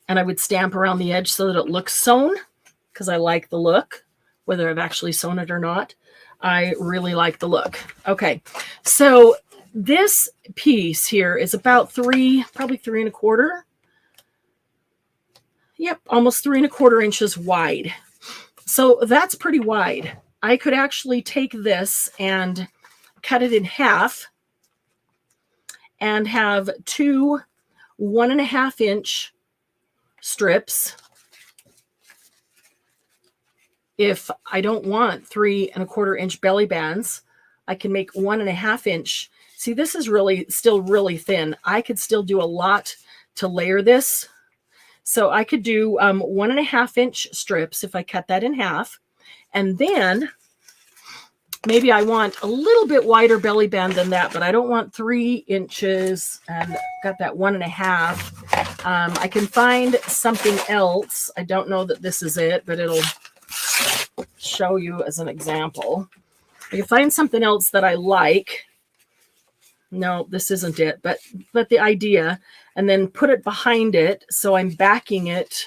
and I would stamp around the edge so that it looks sewn, because I like the look, whether I've actually sewn it or not. I really like the look. Okay, so this piece here is about probably 3¼ Yep, almost 3¼ inches wide. So that's pretty wide. I could actually take this and cut it in half and have 2 1½ inch strips. If I don't want 3¼ inch belly bands, I can make 1½ inch. See, this is still really thin. I could still do a lot to layer this. So I could do 1½ inch strips if I cut that in half. And then maybe I want a little bit wider belly band than that, but I don't want 3 inches, and got that 1½. I can find something else. I don't know that this is it, but it'll show you as an example. I can find something else that I like. No, this isn't it, but the idea, and then put it behind it. So I'm backing it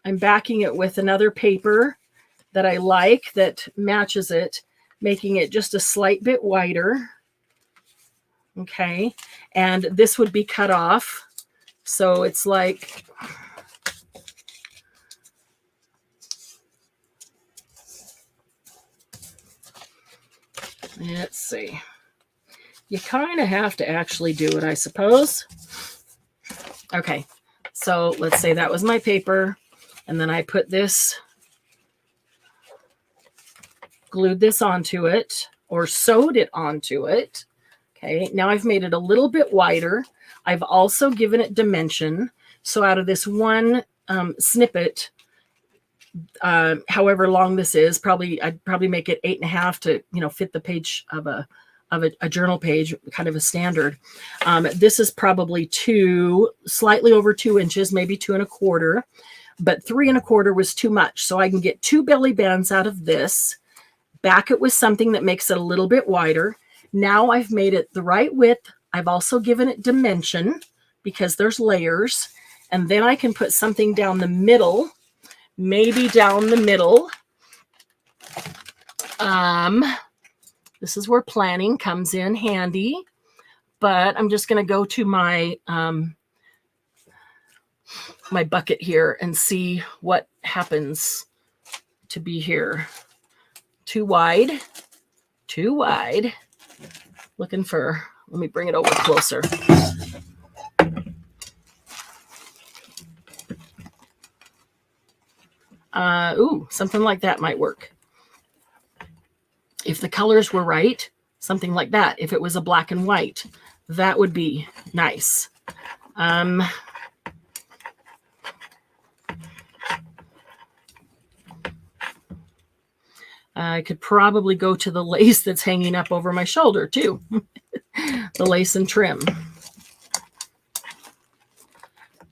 with another paper that I like that matches it, making it just a slight bit wider. Okay. And this would be cut off. So it's like, let's see. You kind of have to actually do it, I suppose. Okay, so let's say that was my paper, and then I put this, glued this onto it, or sewed it onto it. Okay, now I've made it a little bit wider. I've also given it dimension. So out of this one snippet, however long this is, I'd probably make it 8½ to fit the page of a journal page, kind of a standard. This is probably slightly over 2 inches, maybe 2¼ but 3¼ was too much. So I can get 2 belly bands out of this, back it with something that makes it a little bit wider. Now I've made it the right width. I've also given it dimension because there's layers. And then I can put something down the middle, maybe down the middle. This is where planning comes in handy, but I'm just going to go to my, my bucket here and see what happens to be here. Too wide. Looking for, let me bring it over closer. Ooh, something like that might work. If the colors were right, something like that. If it was a black and white, that would be nice. I could probably go to the lace that's hanging up over my shoulder too. The lace and trim.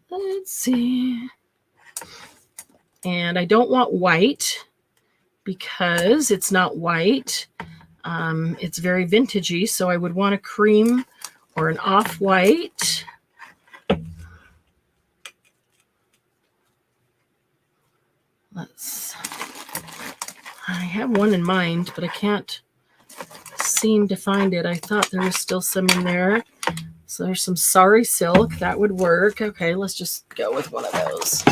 Let's see. And I don't want white because it's not white. It's very vintagey, so I would want a cream or an off-white. I have one in mind, but I can't seem to find it. I thought there was still some in there. So there's some sari silk. That would work. Okay, let's just go with one of those.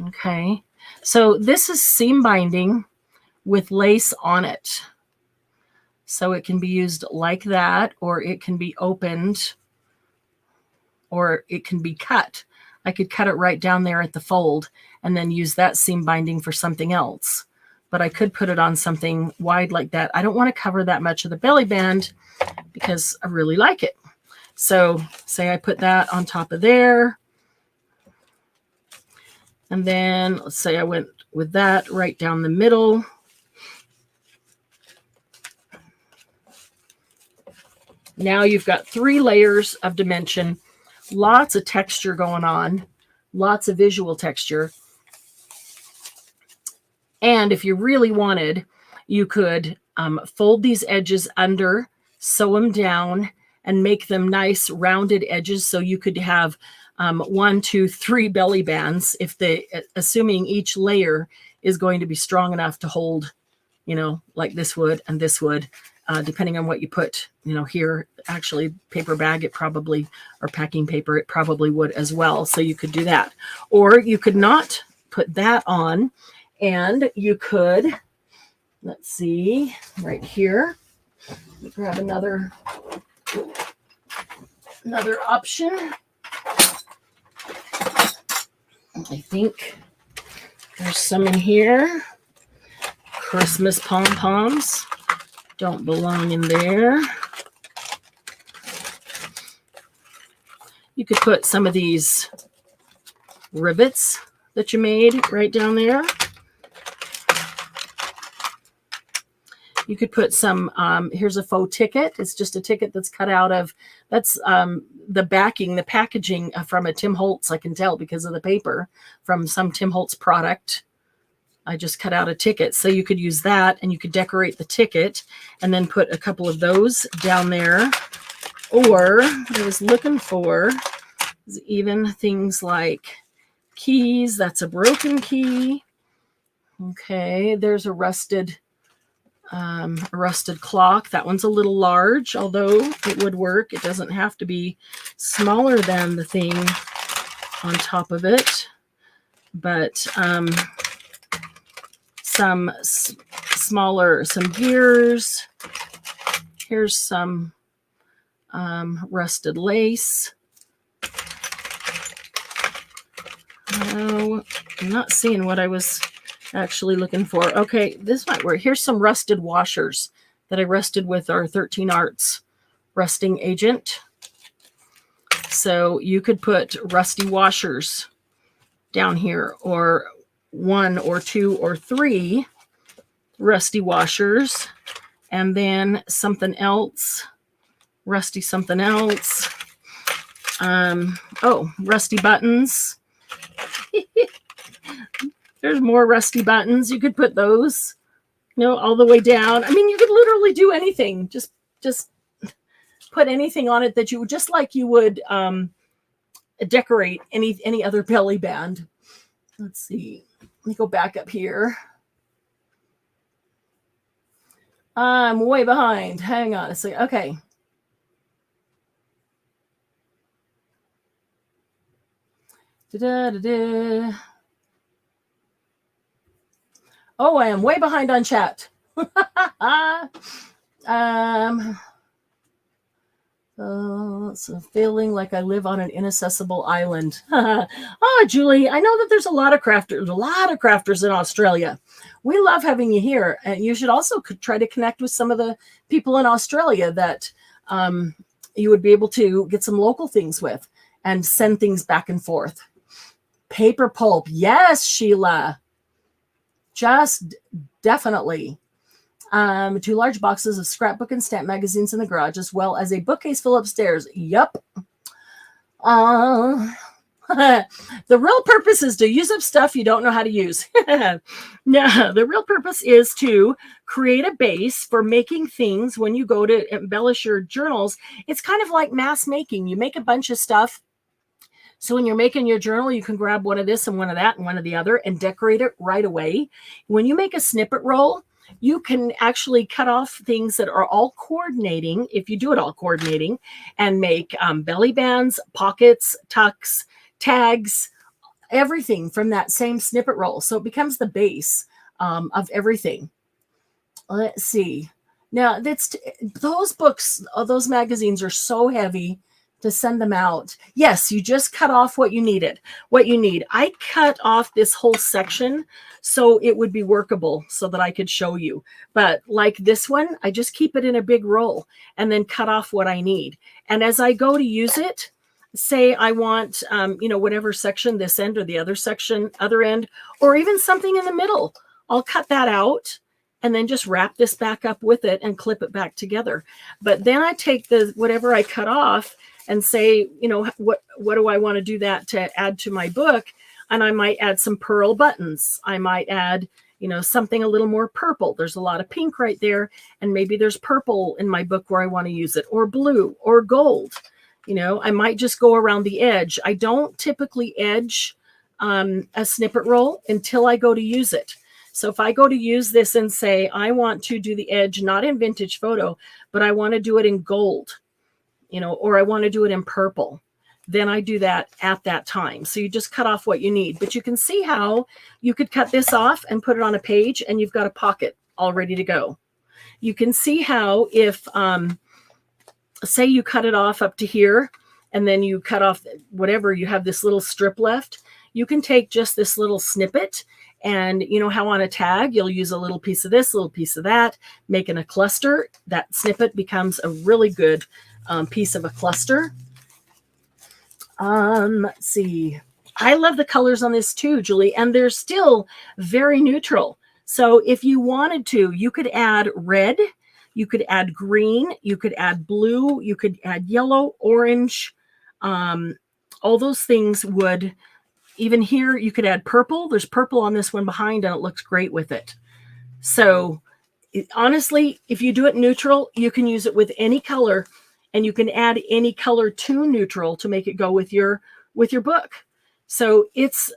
Okay, so this is seam binding with lace on it. So it can be used like that, or it can be opened, or it can be cut. I could cut it right down there at the fold and then use that seam binding for something else. But I could put it on something wide like that. I don't want to cover that much of the belly band because I really like it. So say I put that on top of there. And then let's say I went with that right down the middle. Now you've got 3 layers of dimension, lots of texture going on, lots of visual texture. And if you really wanted, you could fold these edges under, sew them down, and make them nice rounded edges. So you could have 1, 2, 3 belly bands, if assuming each layer is going to be strong enough to hold, like this would and this would, depending on what you put, here. Actually, paper bag, it probably, or packing paper, it probably would as well. So you could do that. Or you could not put that on, and you could, let's see, right here, grab another option. I think there's some in here. Christmas pom-poms don't belong in there. You could put some of these rivets that you made right down there. You could put some, here's a faux ticket. It's just a ticket that's cut out of, that's the backing, the packaging from a Tim Holtz, I can tell because of the paper, from some Tim Holtz product. I just cut out a ticket. So you could use that, and you could decorate the ticket and then put a couple of those down there. Or what I was looking for is even things like keys. That's a broken key. Okay, there's a rusted clock. That one's a little large, although it would work. It doesn't have to be smaller than the thing on top of it. But some smaller, some gears. Here's some rusted lace. Oh, I'm not seeing what I was actually looking for. Okay, this might work. Here's some rusted washers that I rusted with our 13 Arts rusting agent. So you could put rusty washers down here, or 1 or 2 or 3 rusty washers, and then something else, rusty something else. Oh, rusty buttons. There's more rusty buttons. You could put those, all the way down. I mean, you could literally do anything. Just put anything on it that you would, just like you would decorate any other belly band. Let's see. Let me go back up here. I'm way behind. Hang on a second. Okay. Da-da-da-da. Oh, I am way behind on chat. So feeling like I live on an inaccessible island. Oh, Julie, I know that there's a lot of crafters in Australia. We love having you here, and you should also try to connect with some of the people in Australia that you would be able to get some local things with and send things back and forth. Paper pulp, yes, Sheila, just definitely. 2 large boxes of scrapbook and stamp magazines in the garage, as well as a bookcase full upstairs. Yup. The real purpose is to use up stuff you don't know how to use. No, the real purpose is to create a base for making things when you go to embellish your journals. It's kind of like mass making. You make a bunch of stuff. So when you're making your journal, you can grab one of this and one of that and one of the other and decorate it right away. When you make a snippet roll, you can actually cut off things that are all coordinating, if you do it all coordinating, and make belly bands, pockets, tucks, tags, everything from that same snippet roll. So it becomes the base of everything. Let's see. Now, those books, those magazines are so heavy to send them out. Yes, you just cut off what you needed. What you need. I cut off this whole section so it would be workable so that I could show you. But like this one, I just keep it in a big roll and then cut off what I need. And as I go to use it, say I want, whatever section, this end or the other section, other end, or even something in the middle, I'll cut that out and then just wrap this back up with it and clip it back together. But then I take whatever I cut off and say, what do I want to do that to add to my book? And I might add some pearl buttons. I might add, something a little more purple. There's a lot of pink right there. And maybe there's purple in my book where I want to use it, or blue or gold. I might just go around the edge. I don't typically edge a snippet roll until I go to use it. So if I go to use this and say, I want to do the edge, not in vintage photo, but I want to do it in gold, or I want to do it in purple, then I do that at that time. So you just cut off what you need. But you can see how you could cut this off and put it on a page and you've got a pocket all ready to go. You can see how if, say you cut it off up to here and then you cut off whatever, you have this little strip left, you can take just this little snippet and how on a tag, you'll use a little piece of this, a little piece of that, making a cluster. That snippet becomes a really good piece of a cluster. Let's see. I love the colors on this too, Julie, and they're still very neutral. So if you wanted to, you could add red, you could add green, you could add blue, you could add yellow, orange. All those things would, even here, you could add purple. There's purple on this one behind and it looks great with it. So honestly, if you do it neutral, you can use it with any color. And you can add any color to neutral to make it go with your book. So it's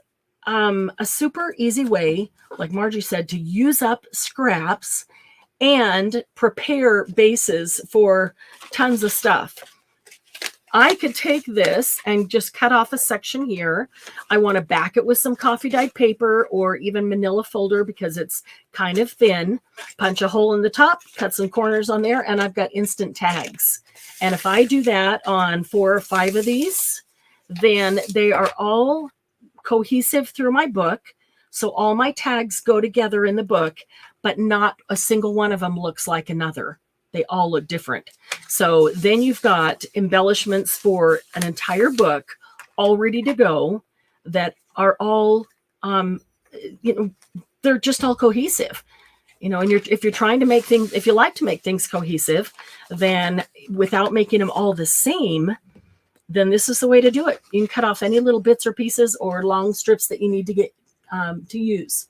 a super easy way, like Margie said, to use up scraps and prepare bases for tons of stuff. I could take this and just cut off a section here. I want to back it with some coffee dyed paper or even manila folder because it's kind of thin. Punch a hole in the top, cut some corners on there, and I've got instant tags. And if I do that on 4 or 5 of these, then they are all cohesive through my book. So all my tags go together in the book, but not a single one of them looks like another. They all look different. So then you've got embellishments for an entire book all ready to go that are all, they're just all cohesive. And if you're trying to make things, if you like to make things cohesive, then without making them all the same, then this is the way to do it. You can cut off any little bits or pieces or long strips that you need to get to use.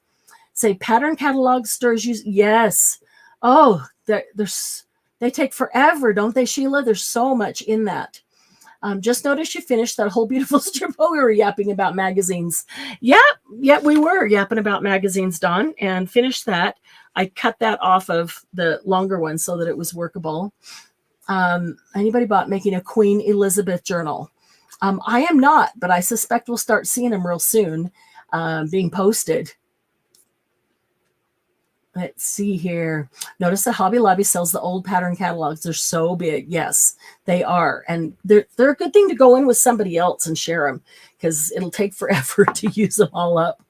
Say pattern catalog stores use. Yes. Oh, they take forever, don't they, Sheila? There's so much in that. Just noticed you finished that whole beautiful strip while we were yapping about magazines. Yep, we were yapping about magazines, Dawn, and finished that. I cut that off of the longer one so that it was workable. Anybody bought making a Queen Elizabeth journal? I am not, but I suspect we'll start seeing them real soon being posted. Let's see here. Notice that Hobby Lobby sells the old pattern catalogs. They're so big. Yes, they are. And they're a good thing to go in with somebody else and share them because it'll take forever to use them all up.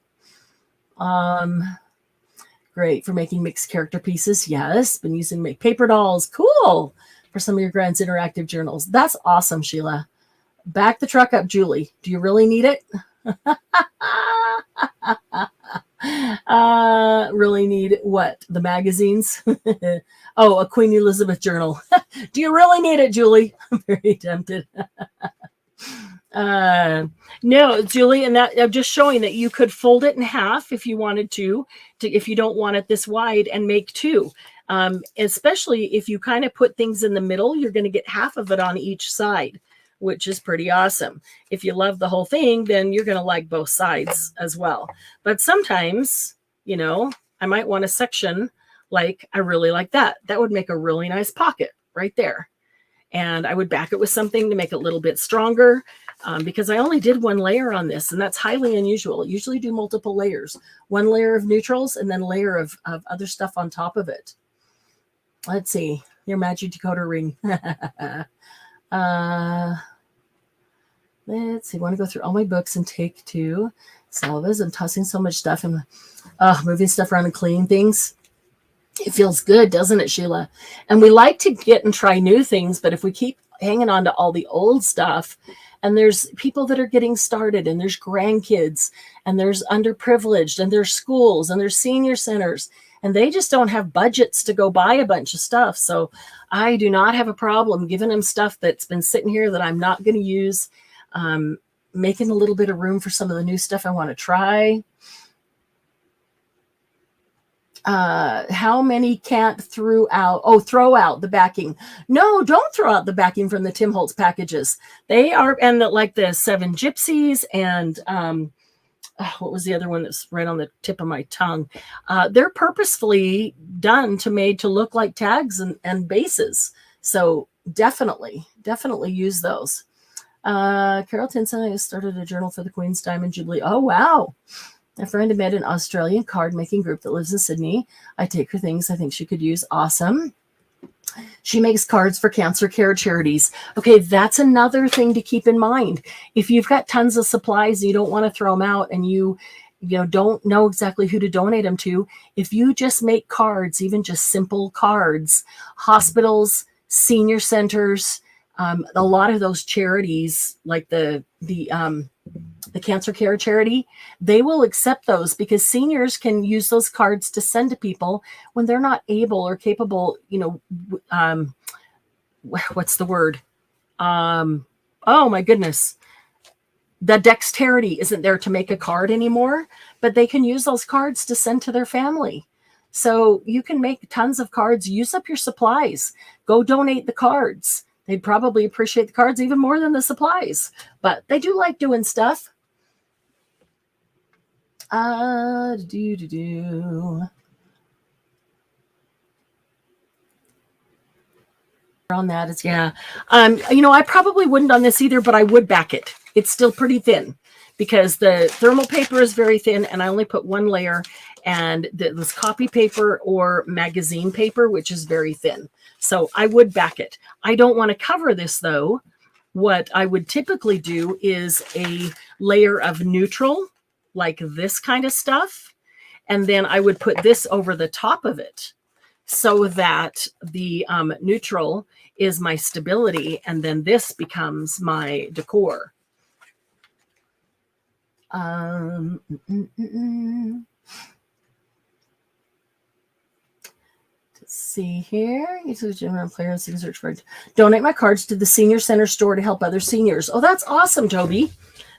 Great for making mixed character pieces. Yes, been using to make paper dolls. Cool. For some of your grand's interactive journals. That's awesome, Sheila. Back the truck up, Julie. Do you really need it? Really need what? The magazines? Oh, a Queen Elizabeth journal. Do you really need it, Julie? I'm very tempted. No, Julie, and that I'm just showing that you could fold it in half if you wanted to if you don't want it this wide, and make two. Especially if you kind of put things in the middle, you're going to get half of it on each side, which is pretty awesome. If you love the whole thing, then you're going to like both sides as well. But sometimes, you know, I might want a section like I really like that. That would make a really nice pocket right there. And I would back it with something to make it a little bit stronger because I only did one layer on this, and that's highly unusual. I usually do multiple layers, one layer of neutrals and then a layer of other stuff on top of it. Let's see, your magic decoder ring. Let's see, I want to go through all my books and take two. Salvas, I'm tossing so much stuff and moving stuff around and cleaning things. It feels good, doesn't it, Sheila? And we like to get and try new things, but if we keep hanging on to all the old stuff, and there's people that are getting started, and there's grandkids, and there's underprivileged, and there's schools, and there's senior centers, and they just don't have budgets to go buy a bunch of stuff. So I do not have a problem giving them stuff that's been sitting here that I'm not going to use, making a little bit of room for some of the new stuff I want to try. How many can't throw out the backing? No, don't throw out the backing from the Tim Holtz packages. They are, and like the Seven Gypsies and what was the other one that's right on the tip of my tongue? They're purposefully done made to look like tags and bases. So definitely use those. Carol Tinson has started a journal for the Queen's Diamond Jubilee. Oh, wow. A friend met an Australian card making group that lives in Sydney. I take her things I think she could use. Awesome. She makes cards for cancer care charities. Okay, that's another thing to keep in mind. If you've got tons of supplies and you don't want to throw them out and you don't know exactly who to donate them to, if you just make cards, even just simple cards, hospitals, senior centers, a lot of those charities like the cancer care charity, they will accept those because seniors can use those cards to send to people when they're not able or capable, what's the word? Oh my goodness. The dexterity isn't there to make a card anymore, but they can use those cards to send to their family. So you can make tons of cards, use up your supplies, go donate the cards. They'd probably appreciate the cards even more than the supplies, but they do like doing stuff. On that is, yeah. I probably wouldn't on this either, but I would back it. It's still pretty thin because the thermal paper is very thin and I only put one layer, and this copy paper or magazine paper, which is very thin. So I would back it. I don't want to cover this though. What I would typically do is a layer of neutral, like this kind of stuff. And then I would put this over the top of it so that the neutral is my stability. And then this becomes my decor. See here, search for donate my cards to the senior center store to help other seniors. Oh, that's awesome, Toby.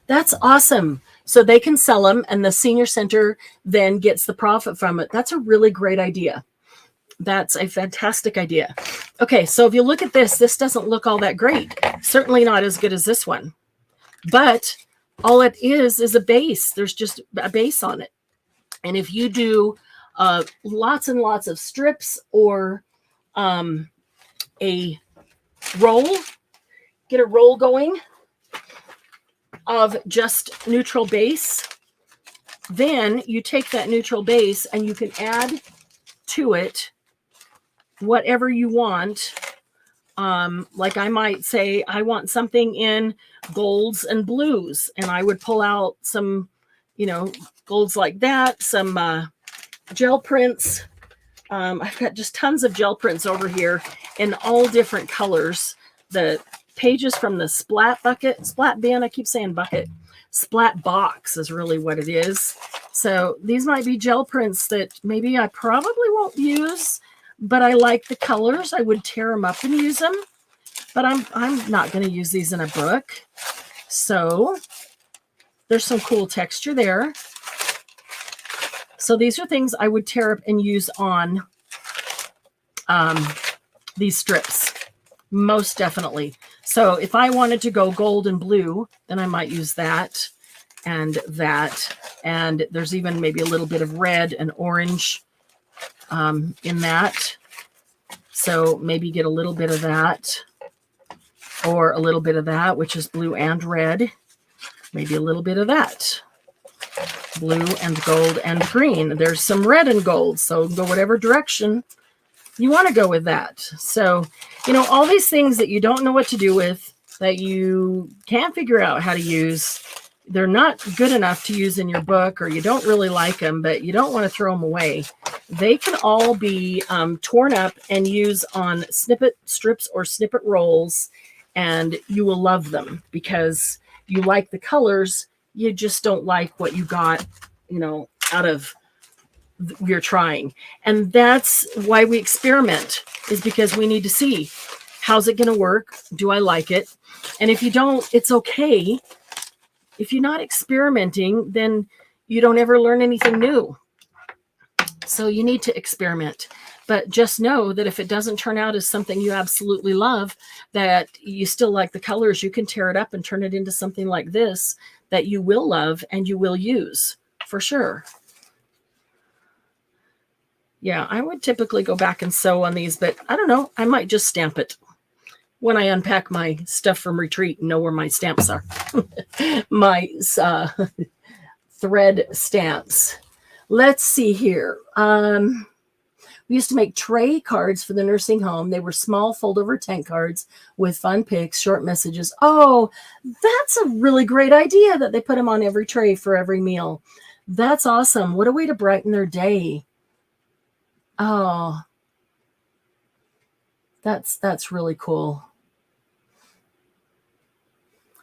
That's awesome. So they can sell them and the senior center then gets the profit from it. That's a really great idea. That's a fantastic idea. Okay, so if you look at this, this doesn't look all that great. Certainly not as good as this one. But all it is a base. There's just a base on it. And if you do lots and lots of strips or a roll, get a roll going of just neutral base, then you take that neutral base and you can add to it whatever you want. Like I might say, I want something in golds and blues, and I would pull out some, golds like that, some gel prints. I've got just tons of gel prints over here in all different colors. The pages from the splat bin, I keep saying bucket, splat box is really what it is. So these might be gel prints that maybe I probably won't use, but I like the colors. I would tear them up and use them, but I'm not going to use these in a book. So there's some cool texture there. So these are things I would tear up and use on these strips, most definitely. So if I wanted to go gold and blue, then I might use that and that. And there's even maybe a little bit of red and orange in that. So maybe get a little bit of that or a little bit of that, which is blue and red. Maybe a little bit of that. Blue and gold and green. There's some red and gold. So go whatever direction you want to go with that. So, all these things that you don't know what to do with, that you can't figure out how to use, they're not good enough to use in your book, or you don't really like them, but you don't want to throw them away. They can all be torn up and used on snippet strips or snippet rolls, and you will love them because you like the colors. You just don't like what you got, out of your trying. And that's why we experiment, is because we need to see, how's it going to work? Do I like it? And if you don't, it's okay. If you're not experimenting, then you don't ever learn anything new. So you need to experiment. But just know that if it doesn't turn out as something you absolutely love, that you still like the colors, you can tear it up and turn it into something like this that you will love and you will use for sure. Yeah, I would typically go back and sew on these, but I don't know. I might just stamp it when I unpack my stuff from retreat and know where my stamps are. My thread stamps. Let's see here. We used to make tray cards for the nursing home. They were small fold-over tank cards with fun pics, short messages. Oh, that's a really great idea that they put them on every tray for every meal. That's awesome. What a way to brighten their day. Oh, that's really cool.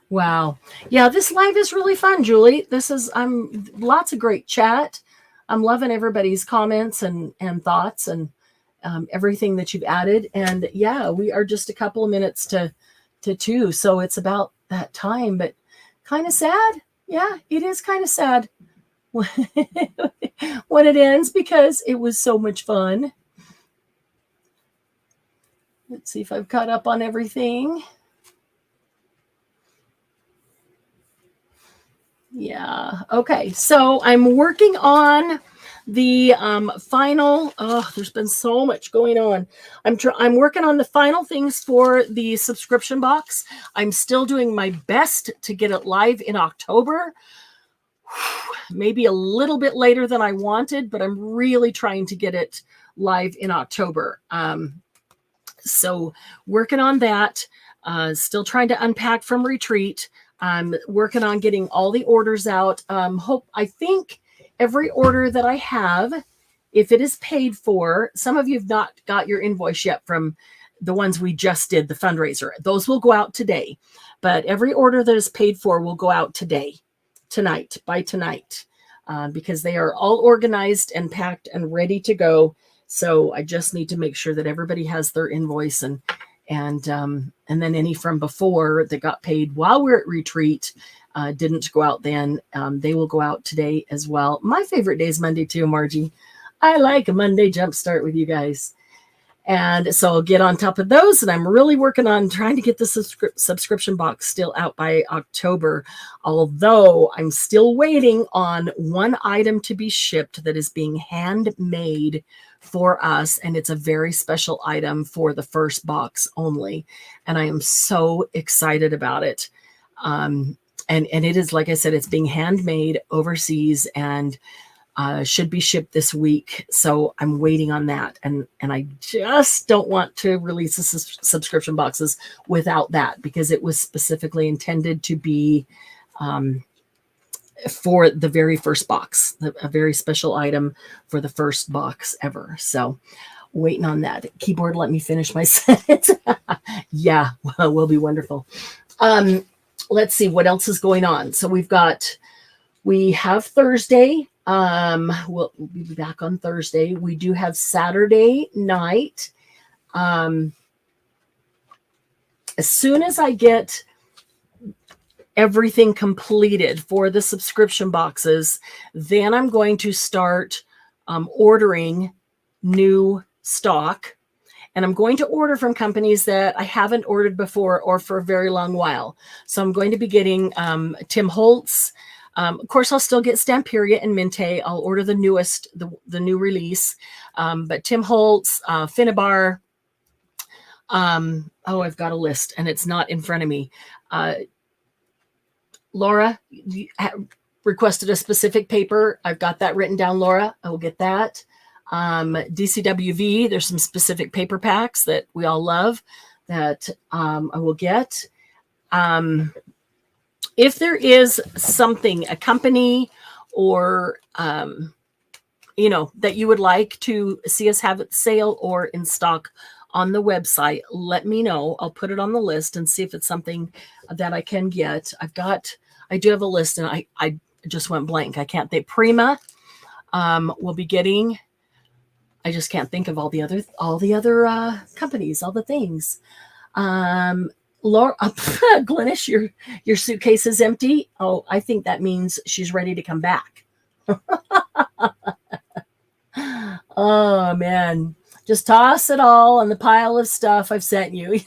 Wow. Yeah, this live is really fun, Julie. Lots of great chat. I'm loving everybody's comments and thoughts and everything that you've added. And yeah, we are just a couple of minutes to 2. So it's about that time, but kind of sad. Yeah, it is kind of sad when it ends, because it was so much fun. Let's see if I've caught up on everything. Yeah. Okay. So I'm working on the final. Oh, there's been so much going on. I'm working on the final things for the subscription box. I'm still doing my best to get it live in October. Maybe a little bit later than I wanted, but I'm really trying to get it live in October. So working on that. Still trying to unpack from retreat. I'm working on getting all the orders out. I think every order that I have, if it is paid for, some of you have not got your invoice yet from the ones we just did, the fundraiser. Those will go out today. But every order that is paid for will go out by tonight, because they are all organized and packed and ready to go. So I just need to make sure that everybody has their invoice, and then any from before that got paid while we're at retreat didn't go out then. They will go out today as well. My favorite day is Monday too, Margie. I like a Monday jump start with you guys. And so I'll get on top of those. And I'm really working on trying to get the subscription box still out by October. Although I'm still waiting on one item to be shipped that is being handmade for us. And it's a very special item for the first box only. And I am so excited about it. And it is, like I said, it's being handmade overseas and should be shipped this week. So I'm waiting on that. And I just don't want to release the subscription boxes without that, because it was specifically intended to be for the very first box, a very special item for the first box ever. So waiting on that. Keyboard, let me finish my sentence. Yeah, well, will be wonderful. Let's see what else is going on. So we have Thursday. We'll be back on Thursday. We do have Saturday night. As soon as I get everything completed for the subscription boxes, then I'm going to start ordering new stock. And I'm going to order from companies that I haven't ordered before or for a very long while. So I'm going to be getting Tim Holtz. Of course, I'll still get Stamperia and Minte. I'll order the newest, the new release. But Tim Holtz, Finnabar. I've got a list and it's not in front of me. Laura requested a specific paper. I've got that written down, Laura. I will get that. DCWV, there's some specific paper packs that we all love that I will get. If there is something, a company or, that you would like to see us have at sale or in stock on the website, let me know. I'll put it on the list and see if it's something that I can get. I do have a list and I just went blank. I can't think. Prima will be getting, I just can't think of all the other companies, all the things. Laura, Glynis, your suitcase is empty. Oh, I think that means she's ready to come back. Oh man, just toss it all on the pile of stuff I've sent you.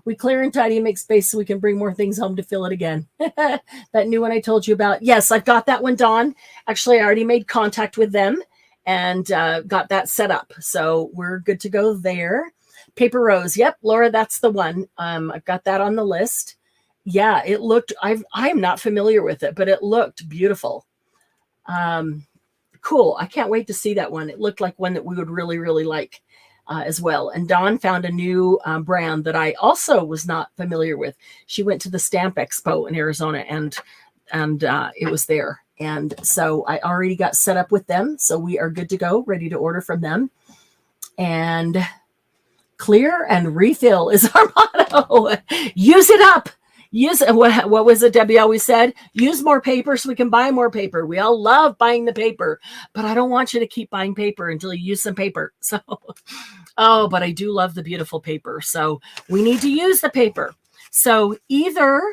We clear and tidy and make space so we can bring more things home to fill it again. That new one I told you about. Yes, I've got that one, Dawn. Actually, I already made contact with them and got that set up. So we're good to go there. Paper Rose. Yep, Laura, that's the one. I've got that on the list. Yeah, it looked, I'm not familiar with it, but it looked beautiful. Cool. I can't wait to see that one. It looked like one that we would really, really like as well. And Dawn found a new brand that I also was not familiar with. She went to the Stamp Expo in Arizona and it was there. And so I already got set up with them. So we are good to go, ready to order from them. And clear and refill is our motto. Use it up. Use what was it Debbie always said? Use more paper so we can buy more paper. We all love buying the paper, but I don't want you to keep buying paper until you use some paper. So, but I do love the beautiful paper. So we need to use the paper. So either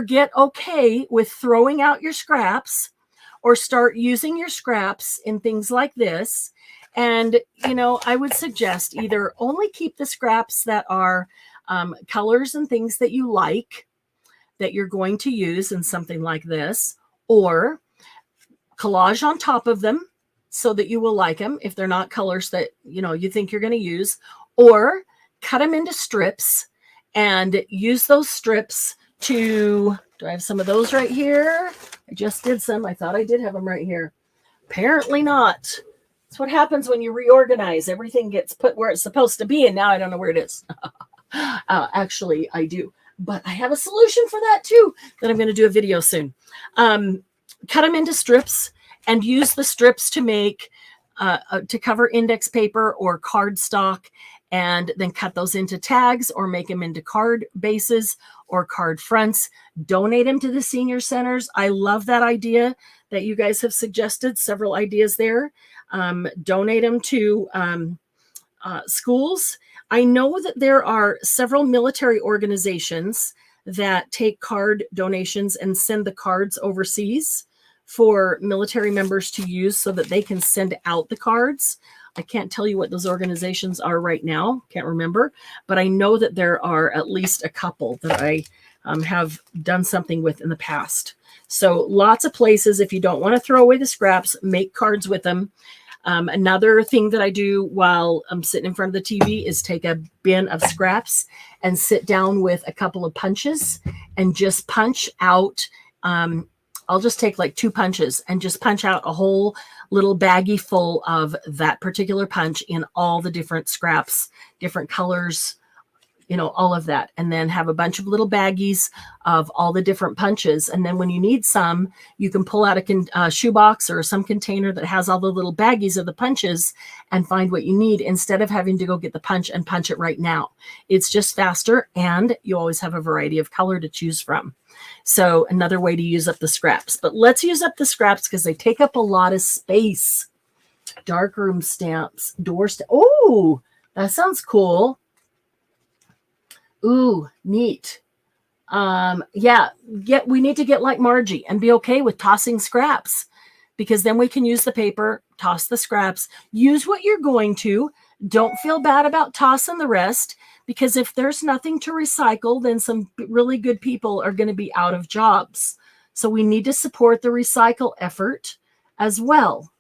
get okay with throwing out your scraps or start using your scraps in things like this. And, I would suggest either only keep the scraps that are colors and things that you like, that you're going to use in something like this, or collage on top of them so that you will like them if they're not colors that, you think you're going to use, or cut them into strips and use those strips to, do I have some of those right here? I just did some. I thought I did have them right here. Apparently not. That's what happens when you reorganize. Everything gets put where it's supposed to be, and now I don't know where it is. Actually, I do. But I have a solution for that too, that I'm going to do a video soon. Cut them into strips and use the strips to make, to cover index paper or cardstock, and then cut those into tags or make them into card bases or card fronts. Donate them to the senior centers. I love that idea that you guys have suggested, several ideas there. Donate them to schools. I know that there are several military organizations that take card donations and send the cards overseas for military members to use so that they can send out the cards. I can't tell you what those organizations are right now. Can't remember, but I know that there are at least a couple that I have done something with in the past. So lots of places. If you don't want to throw away the scraps, make cards with them. Another thing that I do while I'm sitting in front of the TV is take a bin of scraps and sit down with a couple of punches and just punch out. I'll just take like 2 punches and just punch out a whole little baggie full of that particular punch in all the different scraps, different colors, all of that. And then have a bunch of little baggies of all the different punches. And then when you need some, you can pull out a shoebox or some container that has all the little baggies of the punches and find what you need instead of having to go get the punch and punch it right now. It's just faster, and you always have a variety of color to choose from. So another way to use up the scraps. But let's use up the scraps because they take up a lot of space. Darkroom stamps, door stamps. Oh, that sounds cool. Ooh, neat. We need to get like Margie and be okay with tossing scraps, because then we can use the paper, toss the scraps, use what you're going to. Don't feel bad about tossing the rest, because if there's nothing to recycle, then some really good people are going to be out of jobs. So we need to support the recycle effort as well.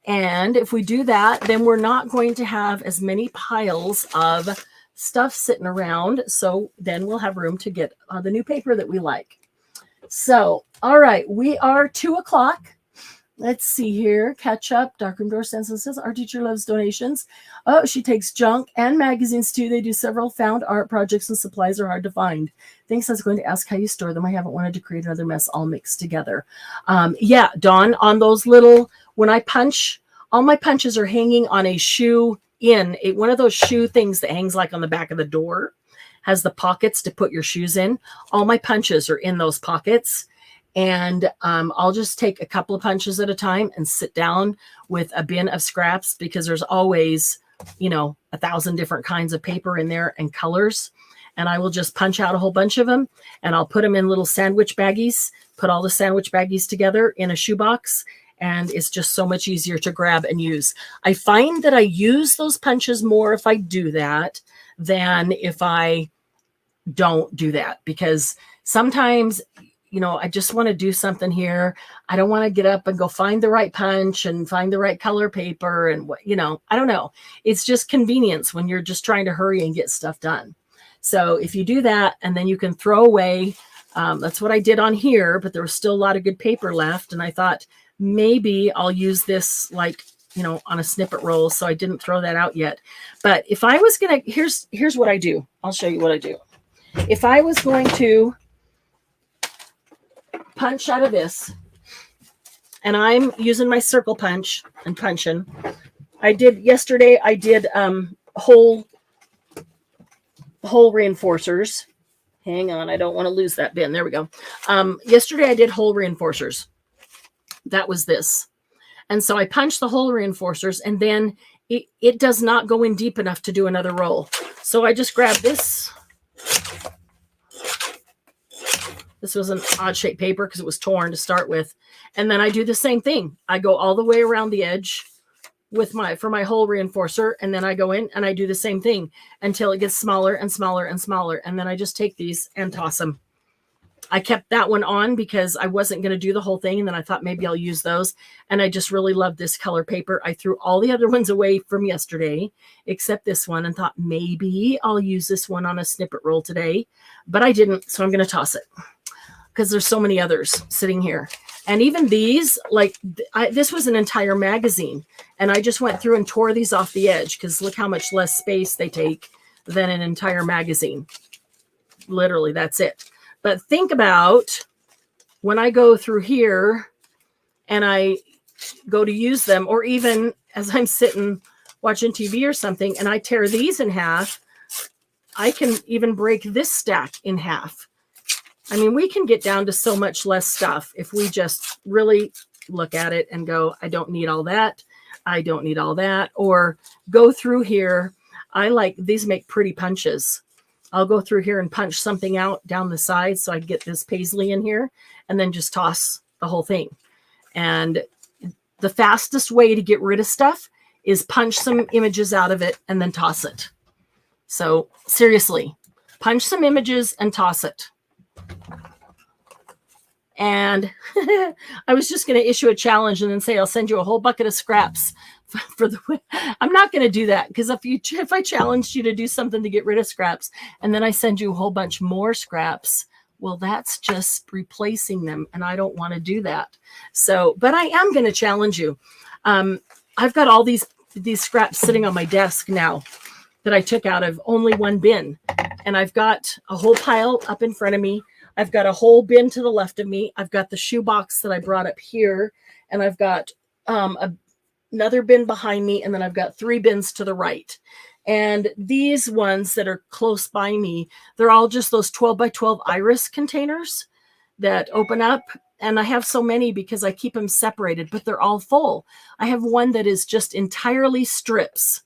And if we do that, then we're not going to have as many piles of stuff sitting around. So then we'll have room to get the new paper that we like. So, all right, we are 2:00. Let's see here. Catch up. Darkroom Door says, our teacher loves donations. Oh, she takes junk and magazines too. They do several found art projects, and supplies are hard to find. Thinks I was going to ask how you store them. I haven't wanted to create another mess all mixed together. Yeah, Dawn, on those little, when I punch, all my punches are hanging on a shoe one of those shoe things that hangs like on the back of the door, has the pockets to put your shoes in. All my punches are in those pockets. And I'll just take a couple of punches at a time and sit down with a bin of scraps, because there's always, 1,000 different kinds of paper in there and colors. And I will just punch out a whole bunch of them, and I'll put them in little sandwich baggies, put all the sandwich baggies together in a shoebox. And it's just so much easier to grab and use. I find that I use those punches more if I do that than if I don't do that, because sometimes, I just want to do something here. I don't want to get up and go find the right punch and find the right color paper and I don't know. It's just convenience when you're just trying to hurry and get stuff done. So if you do that, and then you can throw away, that's what I did on here, but there was still a lot of good paper left. And I thought, maybe I'll use this on a snippet roll. So I didn't throw that out yet. But if I was going to, here's what I do. I'll show you what I do. If I was going to punch out of this, and I'm using my circle punch and punching, yesterday I did hole reinforcers. Hang on. I don't want to lose that bin. There we go. Yesterday I did hole reinforcers. That was this. And so I punched the hole reinforcers, and then it does not go in deep enough to do another roll. So I just grabbed this. This was an odd shaped paper because it was torn to start with. And then I do the same thing. I go all the way around the edge for my hole reinforcer. And then I go in and I do the same thing until it gets smaller and smaller and smaller. And then I just take these and toss them. I kept that one on because I wasn't going to do the whole thing. And then I thought maybe I'll use those. And I just really love this color paper. I threw all the other ones away from yesterday, except this one, and thought maybe I'll use this one on a snippet roll today, but I didn't. So I'm going to toss it because there's so many others sitting here. And even these, this was an entire magazine, and I just went through and tore these off the edge because look how much less space they take than an entire magazine. Literally, that's it. But think about when I go through here and I go to use them, or even as I'm sitting watching TV or something, and I tear these in half, I can even break this stack in half. I mean, we can get down to so much less stuff if we just really look at it and go, I don't need all that. I don't need all that. Or go through here. These make pretty punches. I'll go through here and punch something out down the side so I get this paisley in here, and then just toss the whole thing. And the fastest way to get rid of stuff is punch some images out of it and then toss it. So seriously, punch some images and toss it. And I was just going to issue a challenge and then say, I'll send you a whole bucket of scraps for the, I'm not going to do that, because if I challenged you to do something to get rid of scraps and then I send you a whole bunch more scraps, well, that's just replacing them. And I don't want to do that. So, but I am going to challenge you. I've got all these scraps sitting on my desk now that I took out of only one bin. And I've got a whole pile up in front of me. I've got a whole bin to the left of me. I've got the shoebox that I brought up here, and I've got another bin behind me, and then I've got 3 bins to the right. And these ones that are close by me, they're all just those 12 by 12 iris containers that open up. And I have so many because I keep them separated, but they're all full. I have one that is just entirely strips.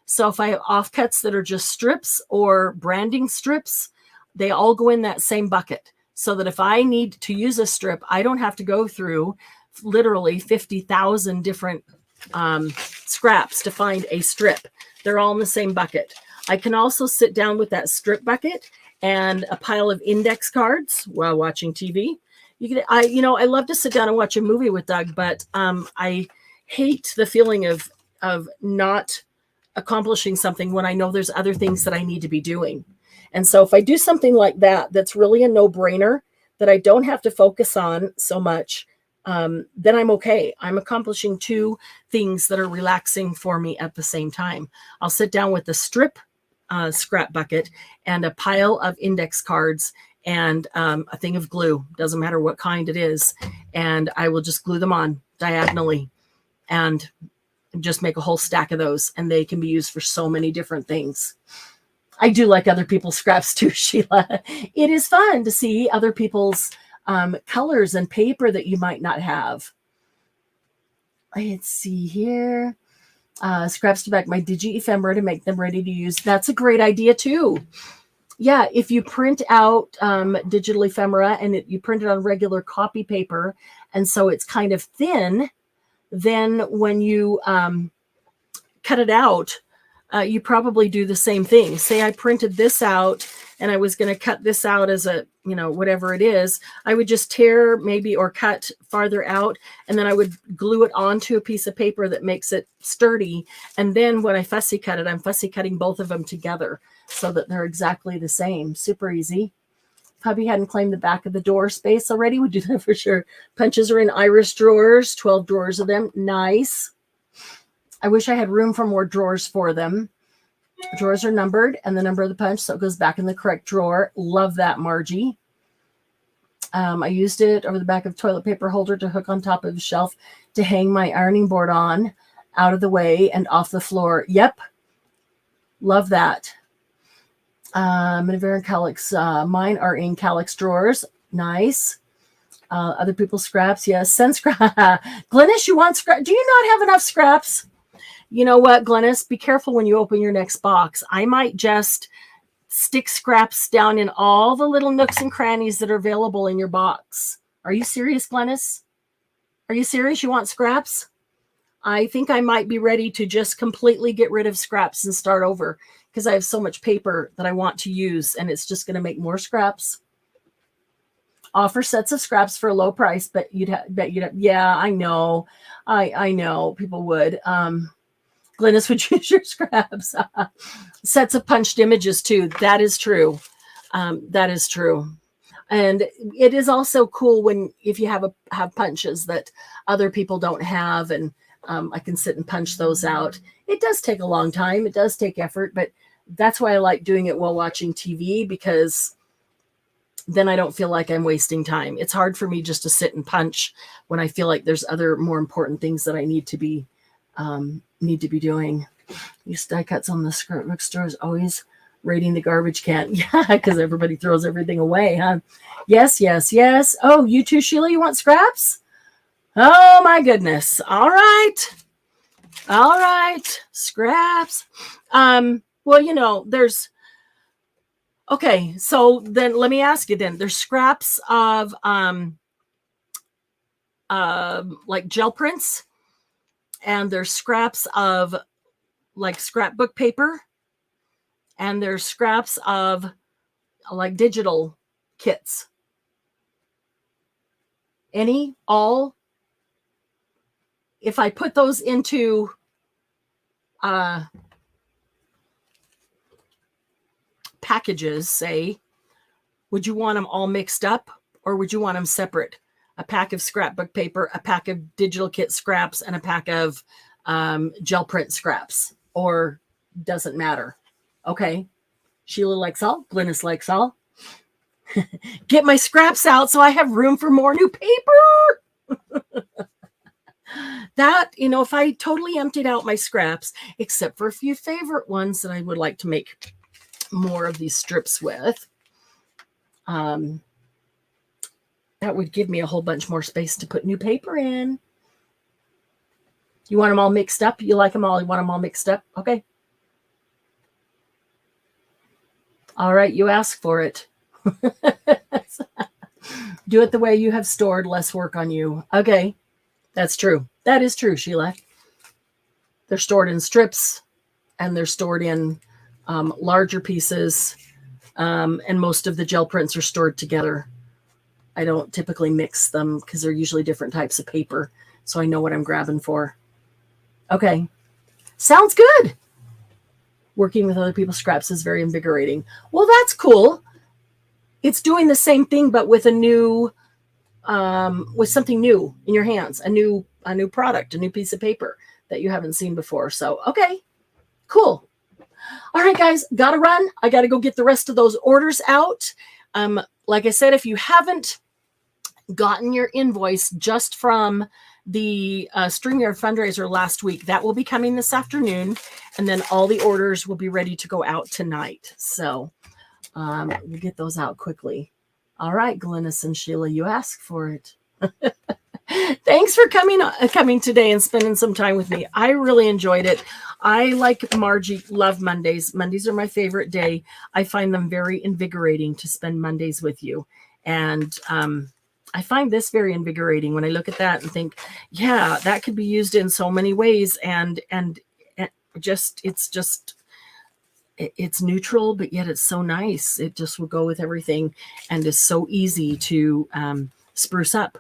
So if I have offcuts that are just strips or branding strips, they all go in that same bucket, so that if I need to use a strip, I don't have to go through literally 50,000 different scraps to find a strip. They're all in the same bucket. I can also sit down with that strip bucket and a pile of index cards while watching TV. I love to sit down and watch a movie with Doug, but I hate the feeling of not accomplishing something when I know there's other things that I need to be doing. And so if I do something like that, that's really a no-brainer, that I don't have to focus on so much, then I'm okay. I'm accomplishing 2 things that are relaxing for me at the same time. I'll sit down with the strip scrap bucket and a pile of index cards and a thing of glue. Doesn't matter what kind it is. And I will just glue them on diagonally and just make a whole stack of those. And they can be used for so many different things. I do like other people's scraps too, Sheila. It is fun to see other people's colors and paper that you might not have. Let's see here. Scraps to back my digi ephemera to make them ready to use. That's a great idea too. Yeah, if you print out digital ephemera and you print it on regular copy paper, and so it's kind of thin, then when you cut it out, you probably do the same thing. Say I printed this out and I was going to cut this out as a, whatever it is, I would just tear maybe or cut farther out, and then I would glue it onto a piece of paper that makes it sturdy. And then when I fussy cut it, I'm fussy cutting both of them together so that they're exactly the same. Super easy. Hubby hadn't claimed the back of the door space already. Would do that for sure. Punches are in iris drawers, 12 drawers of them. Nice. I wish I had room for more drawers for them. Drawers are numbered and the number of the punch, so it goes back in the correct drawer. Love that, Margie. I used it over the back of toilet paper holder to hook on top of the shelf to hang my ironing board on, out of the way and off the floor. Yep. Love that. Miniver and Calyx. Mine are in Calyx drawers. Nice. Other people's scraps. Yes. Send scrap. Glennis, you want scraps? Do you not have enough scraps? You know what, Glennis? Be careful when you open your next box. I might just stick scraps down in all the little nooks and crannies that are available in your box. Are you serious, Glennis? Are you serious? You want scraps? I think I might be ready to just completely get rid of scraps and start over, because I have so much paper that I want to use, and it's just going to make more scraps. Offer sets of scraps for a low price, but yeah, I know. I know people would. Glennis would use your scraps. Sets of punched images too. That is true. That is true. And it is also cool if you have punches that other people don't have, and I can sit and punch those out. It does take a long time. It does take effort, but that's why I like doing it while watching TV, because then I don't feel like I'm wasting time. It's hard for me just to sit and punch when I feel like there's other more important things that I need to be doing. Use die cuts on the scrapbook stores, always raiding the garbage can. Yeah, because everybody throws everything away, huh? Yes, yes, yes. Oh, you too, Sheila? You want scraps? Oh, my goodness. All right. All right. Scraps. Well, there's... Okay, so then let me ask you then. There's scraps of like gel prints, and there's scraps of like scrapbook paper, and there's scraps of like digital kits. Any, all. If I put those into packages, say, would you want them all mixed up or would you want them separate? A pack of scrapbook paper, a pack of digital kit scraps, and a pack of gel print scraps, or doesn't matter. Okay. Sheila likes all, Glynis likes all. Get my scraps out so I have room for more new paper. That, if I totally emptied out my scraps, except for a few favorite ones that I would like to make more of these strips with, that would give me a whole bunch more space to put new paper in. You want them all mixed up? You like them all? You want them all mixed up? Okay. All right, you ask for it. Do it the way you have stored, less work on you. Okay, that's true. That is true, Sheila. They're stored in strips, and they're stored in larger pieces, and most of the gel prints are stored together. I don't typically mix them because they're usually different types of paper, so I know what I'm grabbing for. Okay, sounds good. Working with other people's scraps is very invigorating. Well, that's cool. It's doing the same thing, but with a new, with something new in your hands, a new product, a new piece of paper that you haven't seen before. So, okay, cool. All right, guys, got to run. I got to go get the rest of those orders out. Like I said, if you haven't gotten your invoice just from the StreamYard fundraiser last week, that will be coming this afternoon, and then all the orders will be ready to go out tonight. So we'll get those out quickly. All right, Glynis and Sheila, you asked for it. Thanks for coming today and spending some time with me. I really enjoyed it. I, like Margie, love Mondays. Mondays are my favorite day. I find them very invigorating to spend Mondays with you. And I find this very invigorating when I look at that and think, yeah, that could be used in so many ways. And it's neutral, but yet it's so nice. It just will go with everything and is so easy to spruce up.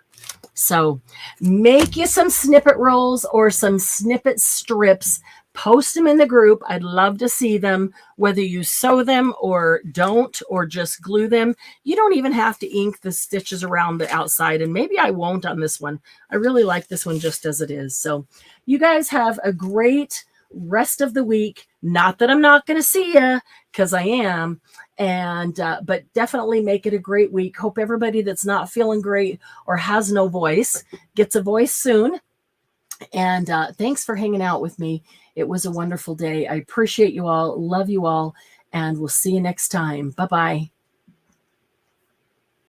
So make you some snippet rolls or some snippet strips. Post them in the group. I'd love to see them, whether you sew them or don't, or just glue them. You don't even have to ink the stitches around the outside, and maybe I won't on this one. I really like this one just as it is. So you guys have a great rest of the week. Not that I'm not going to see you, because I am. And but definitely make it a great week. Hope everybody that's not feeling great or has no voice gets a voice soon. And thanks for hanging out with me. It was a wonderful day. I appreciate you all. Love you all. And we'll see you next time. Bye-bye.